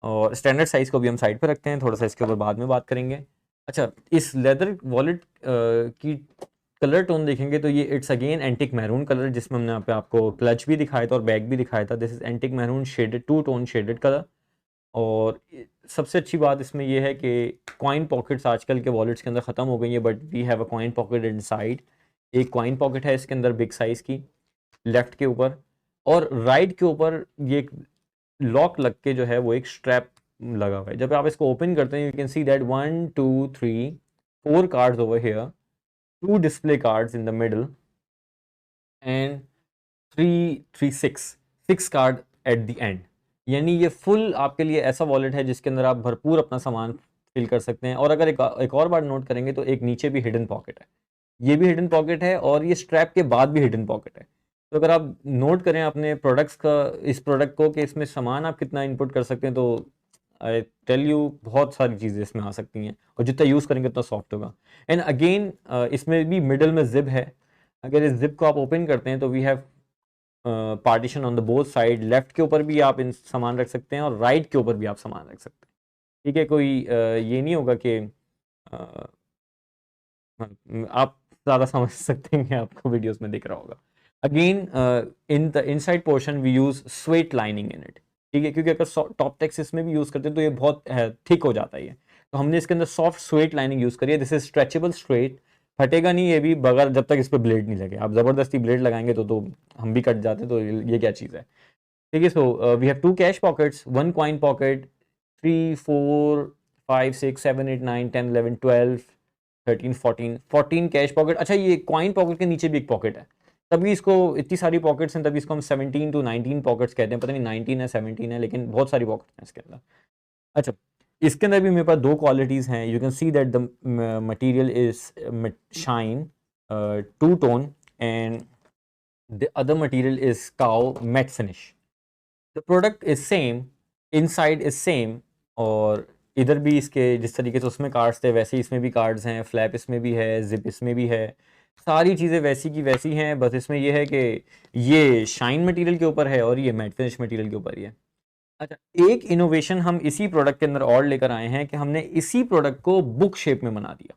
और स्टैंडर्ड साइज को भी हम साइड पे रखते हैं, थोड़ा सा इसके ऊपर बाद में बात करेंगे। अच्छा, इस लेदर वॉलेट की कलर टोन देखेंगे तो ये it's again antique maroon colour, जिसमें हमने यहाँ पे आपको क्लच भी दिखाया था और बैग भी दिखाया था। This is antique maroon shaded, two tone shaded colour. और सबसे अच्छी बात इसमें ये है कि कॉइन पॉकेट्स आजकल के वॉलेट्स के अंदर ख़त्म हो गई है, but we have a coin pocket inside. एक कॉइन पॉकेट है इसके अंदर बिग साइज़ की, लेफ्ट के ऊपर, और राइट के ऊपर ये एक लॉक लग के जो है वो एक स्ट्रैप लगा हुआ है। जब आप इसको ओपन करते हैं, you can see that 1 2 3 4 cards over here, 2 display cards in the middle, and 6 card at the end. यानी ये फुल आपके लिए ऐसा वॉलेट है जिसके अंदर आप भरपूर अपना सामान फिल कर सकते हैं। और अगर एक और बार नोट करेंगे तो एक नीचे भी हिडन पॉकेट है, ये भी हिडन पॉकेट है, और ये स्ट्रैप के बाद भी हिडन पॉकेट है। तो अगर आप नोट करें अपने प्रोडक्ट्स का, इस प्रोडक्ट को, कि इसमें सामान आप कितना इनपुट कर सकते हैं, तो आई टेल यू बहुत सारी चीज़ें इसमें आ सकती हैं, और जितना यूज़ करेंगे उतना सॉफ्ट होगा। एंड अगेन इसमें भी मिडल में जिप है। अगर इस जिप को आप ओपन करते हैं तो we have partition on the both side. Left के ऊपर भी आप इन सामान रख सकते हैं और राइट के ऊपर भी आप सामान रख सकते हैं, ठीक है। कोई ये नहीं होगा कि आप ज़्यादा समझ सकते हैं कि आपको वीडियोस में दिख रहा होगा। Again in the inside portion we use suede lining in it, ठीक है, क्योंकि अगर टॉप टेक्स इसमें भी यूज़ करते हैं तो ये बहुत थिक हो जाता है ये, तो हमने इसके अंदर सॉफ्ट स्वेट लाइनिंग यूज़ करी है। दिस इज स्ट्रेचेबल स्ट्रेट, फटेगा नहीं ये भी, बगैर जब तक इस पर ब्लेड नहीं लगे। आप ज़बरदस्ती ब्लेड लगाएंगे तो हम भी कट जाते, तो ये क्या चीज़ है, ठीक है। So we have 2 cash pockets, 1 coin pocket, 3 4 5 6 7 8 9 10 11 12 13 14 cash pocket. अच्छा, ये कॉइन पॉकेट के नीचे भी एक पॉकेट है, तभी इसको इतनी सारी पॉकेट्स हैं, तभी इसको हम 17 to 19 पॉकेट्स कहते हैं। पता नहीं 19 है 17 है, लेकिन बहुत सारी पॉकेट्स हैं इसके अंदर। अच्छा, इसके अंदर भी मेरे पास 2 क्वालिटीज़ हैं। You can see that the material is shine, two tone, and the other material is cow matte finish. The product is same, inside is same, और इधर भी इसके जिस तरीके से उसमें कार्ड्स थे वैसे ही इसमें भी कार्ड्स हैं। फ्लैप इसमें भी है, जिप इसमें भी है, सारी चीज़ें वैसी की वैसी हैं। बस इसमें यह है कि ये शाइन मटेरियल के ऊपर है और ये मैट फिनिश मटेरियल के ऊपर ही है। अच्छा, एक इनोवेशन हम इसी प्रोडक्ट के अंदर और लेकर आए हैं कि हमने इसी प्रोडक्ट को बुक शेप में बना दिया,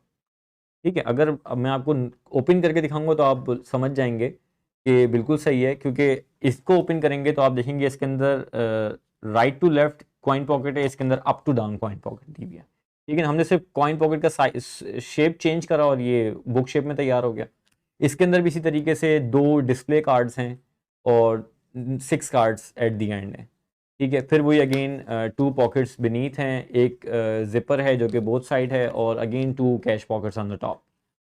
ठीक है। अगर अब मैं आपको ओपन करके दिखाऊंगा तो आप समझ जाएंगे कि बिल्कुल सही है, क्योंकि इसको ओपन करेंगे तो आप देखेंगे इसके अंदर right to left coin pocket है, इसके अंदर up to down coin pocket दी हुई है, ठीक है। हमने सिर्फ कॉइन पॉकेट का साइज शेप चेंज करा और ये बुक शेप में तैयार हो गया। इसके अंदर भी इसी तरीके से 2 डिस्प्ले कार्ड्स हैं और 6 कार्ड्स एट दी एंड है, ठीक है। फिर वही अगेन 2 पॉकेट्स बीनीथ हैं, एक जिपर है जो कि बोथ साइड है, और again 2 cash pockets on the top,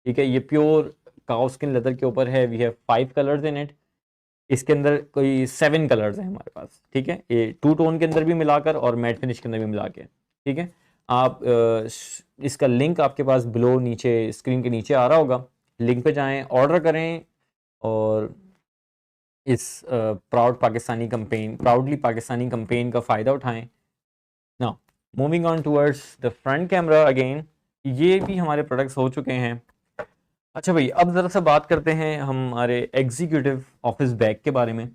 ठीक है। ये प्योर काउ स्किन लेदर के ऊपर है। We have 5 colours in it. इसके अंदर कोई 7 कलर्स हैं हमारे पास, ठीक है। ये टू टोन के अंदर भी मिलाकर और मैट फिनिश के अंदर भी मिला के, ठीक है। आप इसका लिंक आपके पास बिलो नीचे स्क्रीन के नीचे आ रहा होगा, लिंक पे जाएं, ऑर्डर करें, और इस प्राउडली पाकिस्तानी कंपेन का फ़ायदा उठाएं। Now moving on towards the front camera again, ये भी हमारे प्रोडक्ट्स हो चुके हैं। अच्छा भाई, अब ज़रा सा बात करते हैं हमारे एग्जीक्यूटिव ऑफिस बैग के बारे में।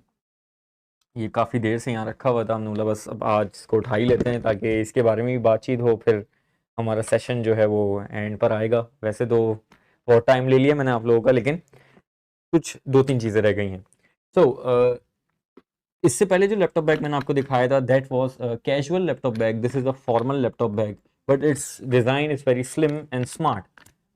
ये काफ़ी देर से यहाँ रखा हुआ था, हमने बोला बस अब आज इसको उठा ही लेते हैं ताकि इसके बारे में भी बातचीत हो, फिर हमारा सेशन जो है वो एंड पर आएगा। वैसे तो बहुत टाइम ले लिया मैंने आप लोगों का, लेकिन कुछ 2-3 चीज़ें रह गई हैं। सो इससे पहले जो लैपटॉप बैग मैंने आपको दिखाया था, that was casual laptop bag. This is a formal laptop bag, but it's design is very slim and smart.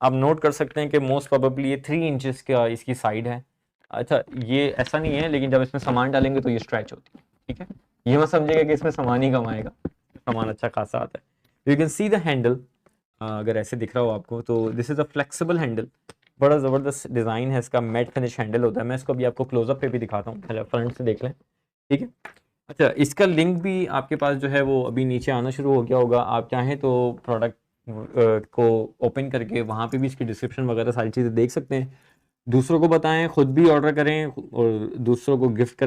आप नोट कर सकते हैं कि मोस्ट प्रोबेबली ये 3 इंचेस का इसकी साइड है। अच्छा, ये ऐसा नहीं है, लेकिन जब इसमें सामान डालेंगे तो ये स्ट्रेच होती है, ठीक है। ये मत समझिएगा कि इसमें सामान ही कम आएगा, सामान अच्छा खासा आता है। You can see the handle, अगर ऐसे दिख रहा हो आपको तो this is a flexible handle. बड़ा ज़बरदस्त डिज़ाइन है इसका, मैट फिनिश हैंडल होता है। मैं इसको अभी आपको क्लोजअप पे भी दिखाता हूँ, पहले फ्रंट से देख लें, ठीक है। अच्छा, इसका लिंक भी आपके पास जो है वो अभी नीचे आना शुरू हो गया होगा। आप चाहें तो प्रोडक्ट को ओपन करके वहाँ पे भी इसकी डिस्क्रिप्शन वगैरह सारी चीज़ें देख सकते हैं। दूसरों को बताएं, खुद भी ऑर्डर करें और दूसरों को गिफ्ट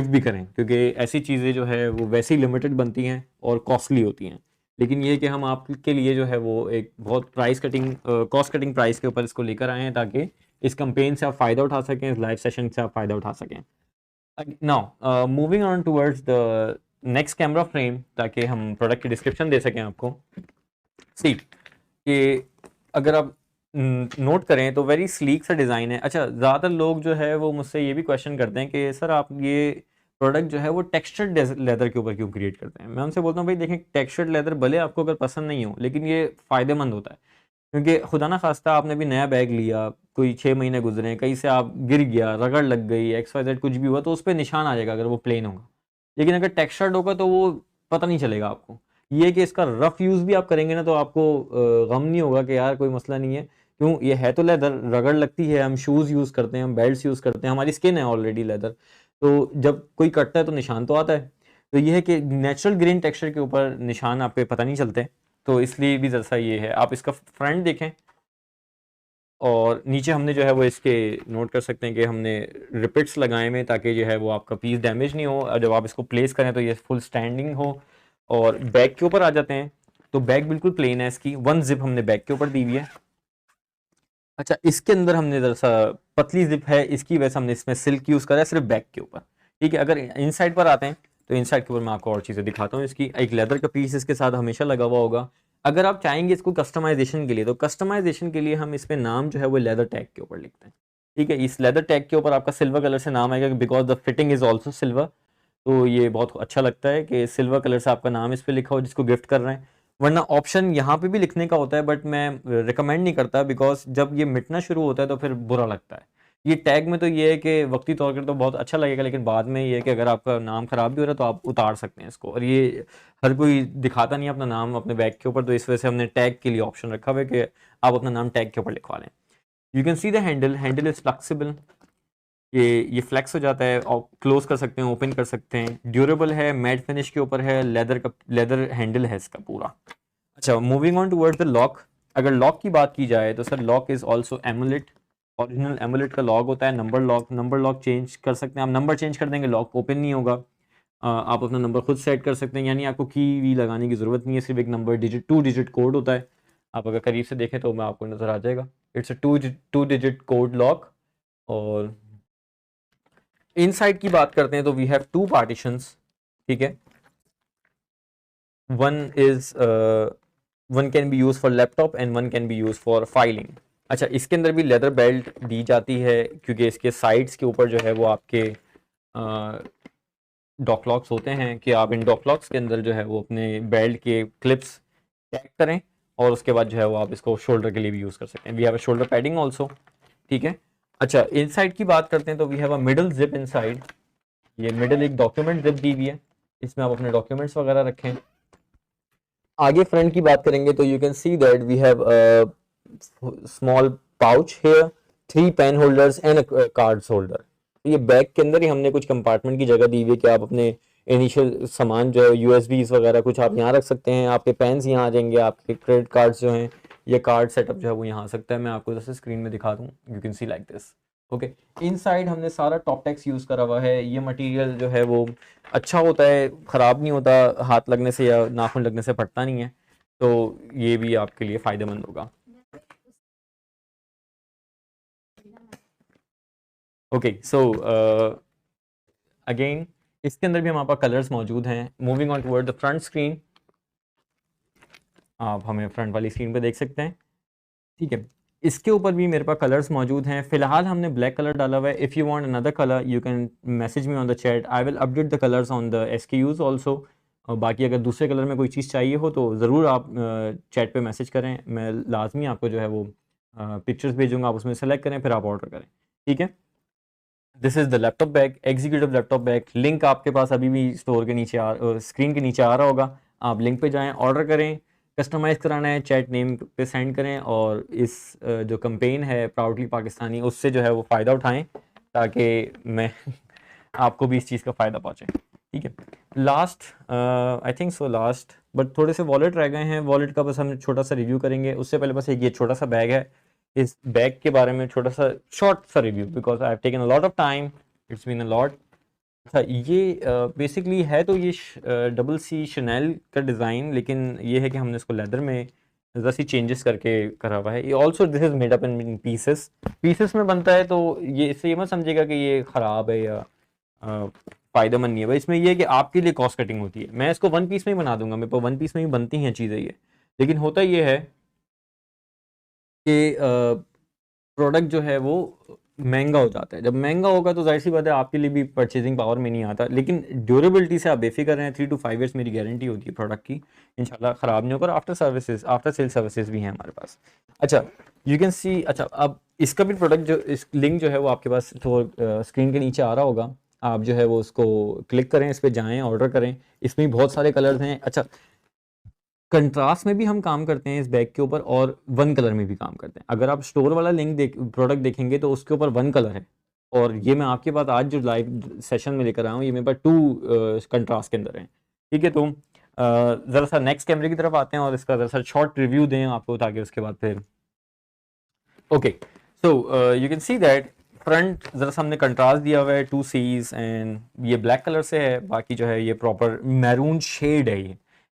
भी करें, क्योंकि ऐसी चीज़ें जो है वो वैसे ही लिमिटेड बनती हैं और कॉस्टली होती हैं। लेकिन ये कि हम आपके लिए जो है वो एक बहुत कॉस्ट कटिंग प्राइस के ऊपर इसको लेकर आए हैं, ताकि इस कैंपेन से आप फ़ायदा उठा सकें, इस लाइव सेशन से आप फ़ायदा उठा सकें। Now moving on towards the next camera frame, ताकि हम प्रोडक्ट की डिस्क्रिप्शन दे सकें आपको। सी कि अगर आप नोट करें तो वेरी स्लीक सा डिज़ाइन है। अच्छा, ज़्यादातर लोग जो है वो मुझसे ये भी क्वेश्चन करते हैं कि सर आप ये प्रोडक्ट जो है वो टेक्सचर्ड लेदर के ऊपर क्यों क्रिएट करते हैं। मैं उनसे बोलता हूँ भाई देखें, टेक्सचर्ड लेदर भले आपको अगर पसंद नहीं हो, लेकिन ये फ़ायदेमंद होता है, क्योंकि खुदा ना खास्ता आपने भी नया बैग लिया, कोई 6 महीने गुजरे, कहीं से आप गिर गया, रगड़ लग गई, XYZ कुछ भी हुआ, तो उस पर निशान आ जाएगा अगर वो प्लेन होगा। लेकिन अगर टेक्सचर्ड होगा तो वो पता नहीं चलेगा आपको। ये कि इसका रफ यूज़ भी आप करेंगे ना तो आपको गम नहीं होगा कि यार कोई मसला नहीं है, क्यों, ये है तो लेदर, रगड़ लगती है, हम शूज़ यूज़ करते हैं, हम बेल्ट्स यूज़ करते हैं, हमारी स्किन है ऑलरेडी लेदर, तो जब कोई कटता है तो निशान तो आता है। तो ये है कि नेचुरल ग्रीन टेक्सचर के ऊपर निशान आप पे पता नहीं चलते, तो इसलिए भी जैसा ये है। आप इसका फ्रंट देखें और नीचे हमने जो है वो इसके नोट कर सकते हैं कि हमने रिपिट्स लगाए में, ताकि जो है वो आपका पीस डैमेज नहीं हो, और जब आप इसको प्लेस करें तो ये फुल स्टैंडिंग हो। और बैक के ऊपर आ जाते हैं तो बैक बिल्कुल प्लेन है, इसकी 1 जिप हमने बैक के ऊपर दी हुई है। अच्छा, इसके अंदर हमने जरा सा पतली जिप है, इसकी वजह से हमने इसमें सिल्क यूज़ करा है सिर्फ बैक के ऊपर। ठीक है, अगर इन साइड पर आते हैं तो इन साइड के ऊपर मैं आपको और चीज़ें दिखाता हूँ। इसकी एक लेदर का पीस इसके साथ हमेशा लगा हुआ होगा। अगर आप चाहेंगे इसको कस्टमाइजेशन के लिए, तो कस्टमाइजेशन के लिए हम इसमें नाम जो है वो लेदर टैग के ऊपर लिखते हैं। ठीक है, इस लेदर टैग के ऊपर आपका सिल्वर कलर से नाम आएगा, because the fitting is also silver. तो ये बहुत अच्छा लगता है कि सिल्वर कलर से आपका नाम इस पर लिखा हो जिसको गिफ्ट कर रहे हैं। वरना ऑप्शन यहाँ पे भी लिखने का होता है, बट मैं रिकमेंड नहीं करता, बिकॉज जब ये मिटना शुरू होता है तो फिर बुरा लगता है। ये टैग में तो ये है कि वक्ती तौर पर तो बहुत अच्छा लगेगा, लेकिन बाद में ये है कि अगर आपका नाम ख़राब भी हो रहा है तो आप उतार सकते हैं इसको, और ये हर कोई दिखाता नहीं है अपना नाम अपने बैग के ऊपर, तो इस वजह से हमने टैग के लिए ऑप्शन रखा हुआ है कि आप अपना नाम टैग के ऊपर लिखवा लें। You can see the handle is flexible, ये फ्लेक्स हो जाता है और क्लोज कर सकते हैं, ओपन कर सकते हैं। ड्यूरेबल है, मैट फिनिश के ऊपर है, लेदर हैंडल है इसका पूरा। अच्छा, moving on towards the lock. अगर लॉक की बात की जाए तो sir lock is also emulate, original emulate का लॉक होता है। नंबर लॉक चेंज कर सकते हैं आप, नंबर चेंज कर देंगे लॉक ओपन नहीं होगा। आप अपना नंबर खुद सेट कर सकते हैं, यानी आपको की वी लगाने की ज़रूरत नहीं है, सिर्फ एक नंबर 2 डिजिट कोड होता है। आप अगर करीब से देखें तो मैं आपको नज़र आ जाएगा, it's a 2 digit code lock. और इनसाइड की बात करते हैं तो वी हैव 2 पार्टीशंस। ठीक है, one can be use for laptop and one can be use for filing. अच्छा, इसके अंदर भी लेदर बेल्ट दी जाती है, क्योंकि इसके साइड्स के ऊपर जो है वो आपके डॉकलॉक्स होते हैं, कि आप इन डॉकलॉक्स के अंदर जो है वो अपने बेल्ट के क्लिप्स टैग करें, और उसके बाद जो है वो आप इसको शोल्डर के लिए भी यूज़ कर सकते हैं। We have a shoulder padding also. ठीक है, अच्छा इनसाइड की बात करते हैं तो we have a middle zip inside. ये मिडल एक डॉक्यूमेंट जिप दी हुई है, इसमें आप अपने डॉक्यूमेंट्स वगैरह रखें। आगे फ्रंट की बात करेंगे तो you can see that we have small pouch here, 3 pen holders and cards holder. ये बैग के अंदर ही हमने कुछ कंपार्टमेंट की जगह दी हुई है कि आप अपने इनिशियल सामान जो है यूएसबीज वगैरह कुछ आप यहाँ रख सकते हैं, आपके पेन्स यहाँ आ जाएंगे, आपके क्रेडिट कार्ड्स जो हैं, ये कार्ड सेटअप जो है वो यहाँ आ सकता है। मैं आपको जैसे स्क्रीन में दिखा दूँ, you can C like this. Okay, inside हमने सारा टॉप टेक्स यूज़ करा हुआ है। ये मटेरियल जो है वो अच्छा होता है, ख़राब नहीं होता, हाथ लगने से या नाखून लगने से फटता नहीं है, तो ये भी आपके लिए फ़ायदेमंद होगा। ओके, सो अगेन इसके अंदर भी हमारे पास कलर्स मौजूद हैं। Moving on toward the front screen, आप हमें फ्रंट वाली स्क्रीन पे देख सकते हैं। ठीक है, इसके ऊपर भी मेरे पास कलर्स मौजूद हैं। फिलहाल हमने ब्लैक कलर डाला हुआ है। If you want another colour you can message me on the chat, I will update the colours on the SKUs also. और बाकी अगर दूसरे कलर में कोई चीज़ चाहिए हो तो ज़रूर आप चैट पे मैसेज करें, मैं लाजमी आपको जो है वो पिक्चर्स भेजूँगा, आप उसमें सेलेक्ट करें, फिर आप ऑर्डर करें। ठीक है, this is the laptop bag, executive laptop bag. Link आपके पास अभी भी स्टोर के नीचे स्क्रीन के नीचे आ रहा होगा, आप लिंक पे जाएं, ऑर्डर करें। कस्टमाइज़ कराना है चैट नेम पे सेंड करें, और इस जो कैंपेन है प्राउडली पाकिस्तानी, उससे जो है वो फ़ायदा उठाएं, ताकि मैं आपको भी इस चीज़ का फ़ायदा पहुँचे। ठीक है, last I think so last but थोड़े से वॉलेट रह गए हैं, वॉलेट का बस हम छोटा सा रिव्यू करेंगे। उससे पहले बस एक ये छोटा सा बैग है, इस बैग के बारे में छोटा सा शॉर्ट सा review, because I have taken a lot of time, it's been a lot. अच्छा, ये बेसिकली है तो ये डबल सी शनैल का डिज़ाइन, लेकिन ये है कि हमने इसको लेदर में ज़रा सी चेंजेस करके करा हुआ है। ये also this is made up in pieces, pieces में बनता है, तो ये इससे ये मत समझेगा कि ये ख़राब है या फ़ायदेमंद नहीं है भाई। इसमें ये है कि आपके लिए कॉस्ट कटिंग होती है। मैं इसको वन पीस में ही बना दूंगा, मेरे पास वन पीस में ही बनती हैं चीज़ें ये, लेकिन होता ये है कि प्रोडक्ट जो है वो महंगा हो जाता है। जब महंगा होगा तो जाहिर सी बात है आपके लिए भी परचेजिंग पावर में नहीं आता, लेकिन ड्यूरेबिलिटी से आप बेफिक्र रहें। 3 to 5 ईयर्स मेरी गारंटी होती है प्रोडक्ट की, इंशाल्लाह ख़राब नहीं होगा। After services, after sale services भी हैं हमारे पास। अच्छा, यू कैन सी, अच्छा अब इसका भी प्रोडक्ट जो इस लिंक जो है वो आपके पास तो स्क्रीन के नीचे आ रहा होगा। आप जो है वो उसको क्लिक करें, इस पर जाएँ, ऑर्डर करें। इसमें भी बहुत सारे कलर्स हैं। अच्छा, कंट्रास्ट में भी हम काम करते हैं इस बैग के ऊपर, और वन कलर में भी काम करते हैं। अगर आप स्टोर वाला लिंक प्रोडक्ट देखेंगे तो उसके ऊपर वन कलर है, और ये मैं आपके पास आज जो लाइव सेशन में लेकर आया हूँ, ये मेरे पास 2 कंट्रास्ट के अंदर है। ठीक है, तो ज़रा सा नेक्स्ट कैमरे की तरफ आते हैं और इसका ज़रा सा शॉर्ट रिव्यू दें आपको, ताकि उसके बाद फिर okay. So you can see that front ज़रा सा हमने कंट्रास्ट दिया हुआ है 2 सीज, एंड ये ब्लैक कलर से है। बाकी जो है ये प्रॉपर मैरून शेड है।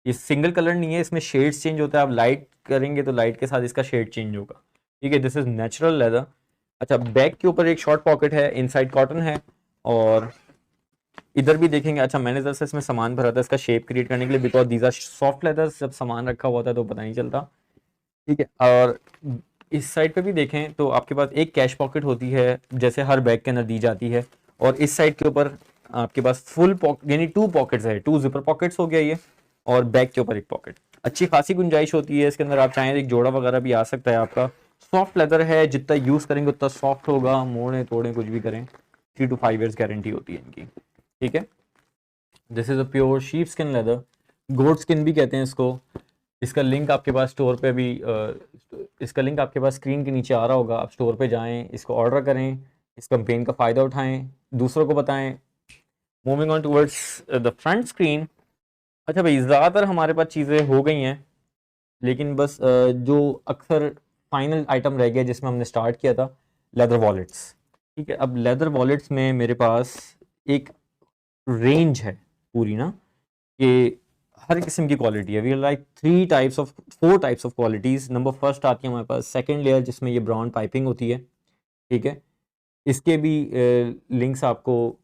ये सिंगल कलर नहीं है, इसमें शेड्स चेंज होता है। आप लाइट करेंगे तो लाइट के साथ इसका शेड चेंज होगा। ठीक है, दिस इज नेचुरल लेदर। अच्छा, बैक के ऊपर एक शॉर्ट पॉकेट है, इनसाइड कॉटन है, और इधर भी देखेंगे। अच्छा, मैंने जरा सा इसमें सामान भरा था इसका शेप क्रिएट करने के लिए, because these are soft leather. जब सामान रखा हुआ था तो पता नहीं चलता। ठीक है, और इस साइड पे भी देखें तो आपके पास एक कैश पॉकेट होती है, जैसे हर बैग के अंदर दी जाती है, और इस साइड के ऊपर आपके पास फुल पॉकेट, यानी 2 पॉकेट्स है, 2 जिपर पॉकेट्स हो गया ये, और बैग के ऊपर एक पॉकेट। अच्छी खासी गुंजाइश होती है इसके अंदर। आप चाहें एक जोड़ा वगैरह भी आ सकता है आपका। सॉफ्ट लेदर है, जितना यूज़ करेंगे उतना सॉफ्ट होगा। मोड़ें तोड़ें कुछ भी करें, 3 to 5 ईयर्स गारंटी होती है इनकी। ठीक है, this is a pure sheep skin leather, goat skin भी कहते हैं इसको। इसका लिंक आपके पास स्टोर पे भी इसका लिंक आपके पास स्क्रीन के नीचे आ रहा होगा। आप स्टोर पे जाएं, इसको ऑर्डर करें, इस कैंपेन का फ़ायदा उठाएं, दूसरों को बताएं। Moving on towards the front screen. अच्छा भाई, ज़्यादातर हमारे पास चीज़ें हो गई हैं, लेकिन बस जो अक्सर फाइनल आइटम रह गया जिसमें हमने स्टार्ट किया था, लेदर वॉलेट्स। ठीक है, अब लेदर वॉलेट्स में मेरे पास एक रेंज है पूरी ना, कि हर किस्म की क्वालिटी है। We are like 4 types of qualities. Number first आती है हमारे पास सेकंड लेयर, जिसमें ये ब्राउन पाइपिंग होती है। ठीक है, इसके भी लिंक्स आपको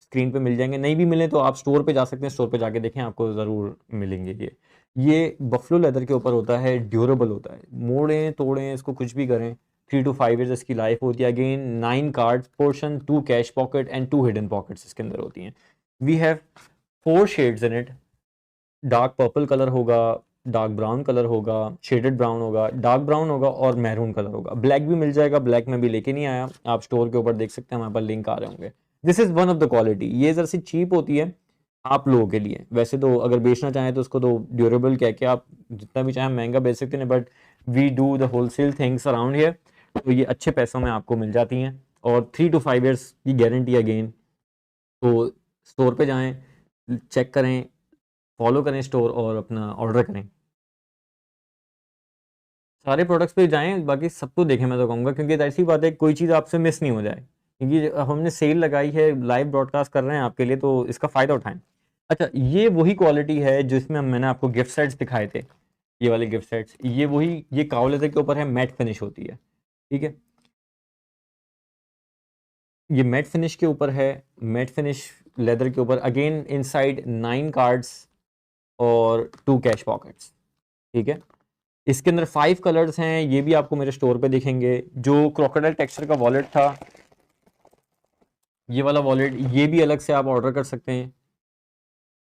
स्क्रीन पे मिल जाएंगे। नहीं भी मिले तो आप स्टोर पे जा सकते हैं, स्टोर पे जाके देखें, आपको ज़रूर मिलेंगे। ये बफलो लेदर के ऊपर होता है, ड्यूरेबल होता है। मोड़ें तोड़ें इसको, कुछ भी करें, 3 to 5 ईयर्स इसकी लाइफ होती है। Again 9 card portion, 2 cash pocket and 2 hidden pockets इसके अंदर होती हैं। We have 4 shades in it. Dark purple colour होगा, डार्क ब्राउन कलर होगा, शेडेड ब्राउन होगा, डार्क ब्राउन होगा, और मैरून कलर होगा। ब्लैक भी मिल जाएगा, ब्लैक में भी लेके नहीं आया, आप स्टोर के ऊपर देख सकते हैं, हमारे पास लिंक आ रहे होंगे। This is one of the quality. ये जरा सी चीप होती है आप लोगों के लिए। वैसे तो अगर बेचना चाहें तो उसको तो ड्यूरेबल कह के आप जितना भी चाहें महंगा बेच सकते हैं, but we do the wholesale things around here, तो ये अच्छे पैसों में आपको मिल जाती हैं, और 3 to 5 ईयर्स की गारंटी अगेन। तो स्टोर पे जाएं, चेक करें, फॉलो करें स्टोर, और अपना ऑर्डर करें। सारे प्रोडक्ट्स पे जाएं, बाकी सबको देखें मैं तो कहूँगा, क्योंकि ऐसी बात है कोई चीज़ आपसे मिस नहीं हो जाए, क्योंकि हमने सेल लगाई है, लाइव ब्रॉडकास्ट कर रहे हैं आपके लिए, तो इसका फ़ायदा उठाएं। अच्छा, ये वही क्वालिटी है जिसमें मैंने आपको गिफ्ट सेट्स दिखाए थे, ये वाले गिफ्ट सेट्स। ये वही, ये काव लेदर के ऊपर है, मैट फिनिश होती है। ठीक है, ये मैट फिनिश के ऊपर है, मैट फिनिश लेदर के ऊपर। अगेन इनसाइड 9 कार्ड्स और 2 कैश पॉकेट्स। ठीक है, इसके अंदर 5 कलर्स हैं, ये भी आपको मेरे स्टोर पे दिखेंगे। जो क्रोकोडाइल टेक्सचर का वॉलेट था, ये वाला वॉलेट, ये भी अलग से आप ऑर्डर कर सकते हैं।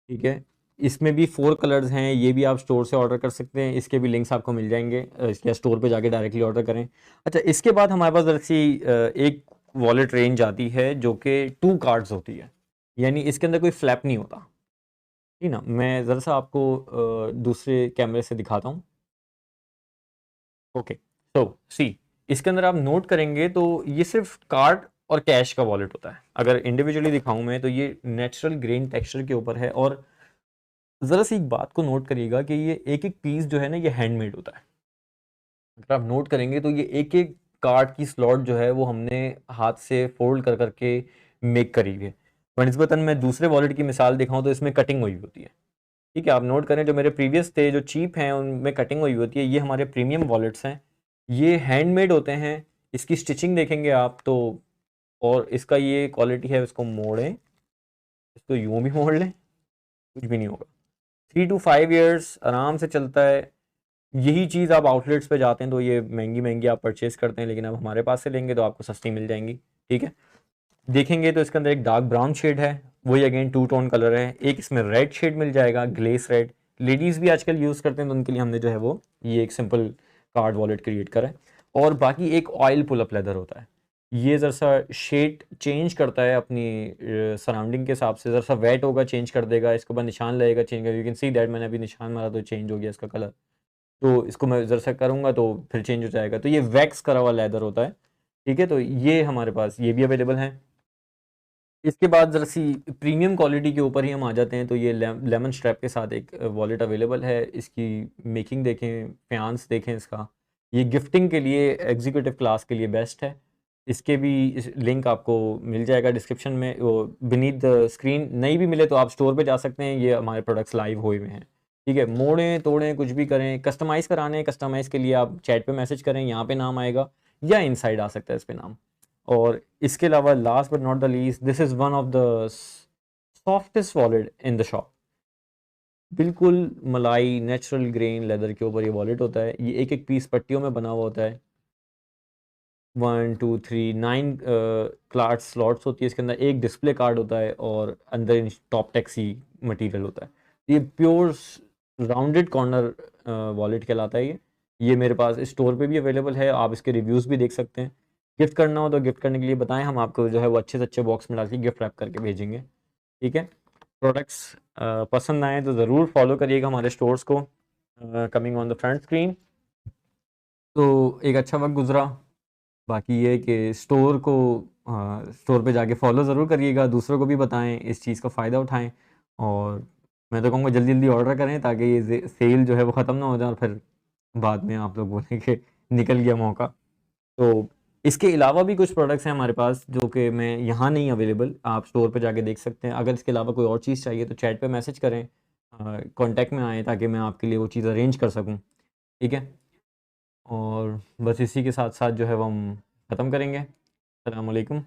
ठीक है, इसमें भी 4 कलर्स हैं, ये भी आप स्टोर से ऑर्डर कर सकते हैं। इसके भी लिंक्स आपको मिल जाएंगे, इसके स्टोर पे जाके डायरेक्टली ऑर्डर करें। अच्छा, इसके बाद हमारे पास ऐसी एक वॉलेट रेंज आती है जो कि 2 कार्ड्स होती है, यानी इसके अंदर कोई फ्लैप नहीं होता। ठीक ना, मैं ज़रा सा आपको दूसरे कैमरे से दिखाता हूँ। ओके, तो सी, इसके अंदर आप नोट करेंगे तो ये सिर्फ कार्ड और कैश का वॉलेट होता है। अगर इंडिविजुअली दिखाऊं मैं तो ये नेचुरल ग्रेन टेक्सचर के ऊपर है, और ज़रा सी एक बात को नोट करिएगा कि ये एक एक पीस जो है ना, ये हैंडमेड होता है। अगर आप नोट करेंगे तो ये एक एक कार्ड की स्लॉट जो है वो हमने हाथ से फोल्ड कर करके मेक करी हुई है। बनस्बतन मैं दूसरे वॉलेट की मिसाल दिखाऊं तो इसमें कटिंग हुई होती है। ठीक है, आप नोट करें जो मेरे प्रीवियस थे जो चीप हैं उनमें कटिंग हुई होती है। ये हमारे प्रीमियम वॉलेट्स हैं, ये हैंडमेड होते हैं। इसकी स्टिचिंग देखेंगे आप तो, और इसका ये क्वालिटी है, इसको मोड़ें, इसको यूं भी मोड़ लें, कुछ भी नहीं होगा। 3 to 5 years आराम से चलता है। यही चीज़ आप आउटलेट्स पे जाते हैं तो ये महंगी महंगी आप परचेज करते हैं, लेकिन अब हमारे पास से लेंगे तो आपको सस्ती मिल जाएंगी। ठीक है, देखेंगे तो इसके अंदर एक डार्क ब्राउन शेड है, वही अगेन 2 टोन कलर है। एक इसमें रेड शेड मिल जाएगा, ग्लेस रेड, लेडीज़ भी आजकल यूज़ करते हैं तो उनके लिए हमने जो है वो ये एक सिंपल कार्ड वॉलेट क्रिएट करा है। और बाकी एक ऑयल पुल अप लेदर होता है, ये ज़रा सा शेड चेंज करता है अपनी सराउंडिंग के हिसाब से। ज़रा सा वेट होगा चेंज कर देगा, इसके ऊपर निशान लगेगा चेंज कर, यू कैन सी दैट मैंने अभी निशान मारा तो चेंज हो गया इसका कलर। तो इसको मैं ज़रा सा करूँगा तो फिर चेंज हो जाएगा। तो ये वैक्स करा हुआ लेदर होता है। ठीक है, तो ये हमारे पास ये भी अवेलेबल है। इसके बाद ज़रा सी प्रीमियम क्वालिटी के ऊपर ही हम आ जाते हैं, तो ये लेमन स्ट्रैप के साथ एक वॉलेट अवेलेबल है। इसकी मेकिंग देखें, फ्यांस देखें इसका, ये गिफ्टिंग के लिए एग्जीक्यूटिव क्लास के लिए बेस्ट है। इसके भी लिंक आपको मिल जाएगा डिस्क्रिप्शन में, वो बीनीथ द स्क्रीन। नहीं भी मिले तो आप स्टोर पे जा सकते हैं, ये हमारे प्रोडक्ट्स लाइव हुए हुए हैं। ठीक है, मोड़ें तोड़ें कुछ भी करें, कस्टमाइज़ कराने, कस्टमाइज़ के लिए आप चैट पे मैसेज करें, यहाँ पे नाम आएगा या इनसाइड आ सकता है इस पे नाम। और इसके अलावा last but not the least, this is one of the softest wallet in the shop. बिल्कुल मलाई नेचुरल ग्रेन लेदर के ऊपर ये वॉलेट होता है। ये एक एक पीस पट्टियों में बना हुआ होता है। 1 2 3 9 कार्ड स्लॉट्स होती है इसके अंदर, एक डिस्प्ले कार्ड होता है और अंदर टॉप टैक्सी मटेरियल होता है। ये प्योर राउंडेड कॉर्नर वॉलेट कहलाता है ये मेरे पास स्टोर पे भी अवेलेबल है, आप इसके रिव्यूज़ भी देख सकते हैं। गिफ्ट करना हो तो गिफ्ट करने के लिए बताएं, हम आपको जो है वो अच्छे से अच्छे बॉक्स में डाल के गिफ्ट रैप करके भेजेंगे। ठीक है, प्रोडक्ट्स पसंद आए तो ज़रूर फॉलो करिएगा हमारे स्टोर्स को। Coming on the front screen, तो एक अच्छा वक्त गुजरा। बाकी ये कि स्टोर पे जाके फॉलो ज़रूर करिएगा, दूसरों को भी बताएं, इस चीज़ का फ़ायदा उठाएं। और मैं तो कहूँगा जल्दी जल्दी ऑर्डर करें ताकि ये सेल जो है वो ख़त्म ना हो जाए और फिर बाद में आप लोग बोलें कि निकल गया मौका। तो इसके अलावा भी कुछ प्रोडक्ट्स हैं हमारे पास जो कि मैं यहाँ नहीं अवेलेबल, आप स्टोर पे जाके देख सकते हैं। अगर इसके अलावा कोई और चीज़ चाहिए तो चैट पे मैसेज करें, कांटेक्ट में आएँ ताकि मैं आपके लिए वो चीज़ अरेंज कर सकूँ। ठीक है, और बस इसी के साथ साथ जो है वो हम ख़त्म करेंगे। अस्सलाम वालेकुम।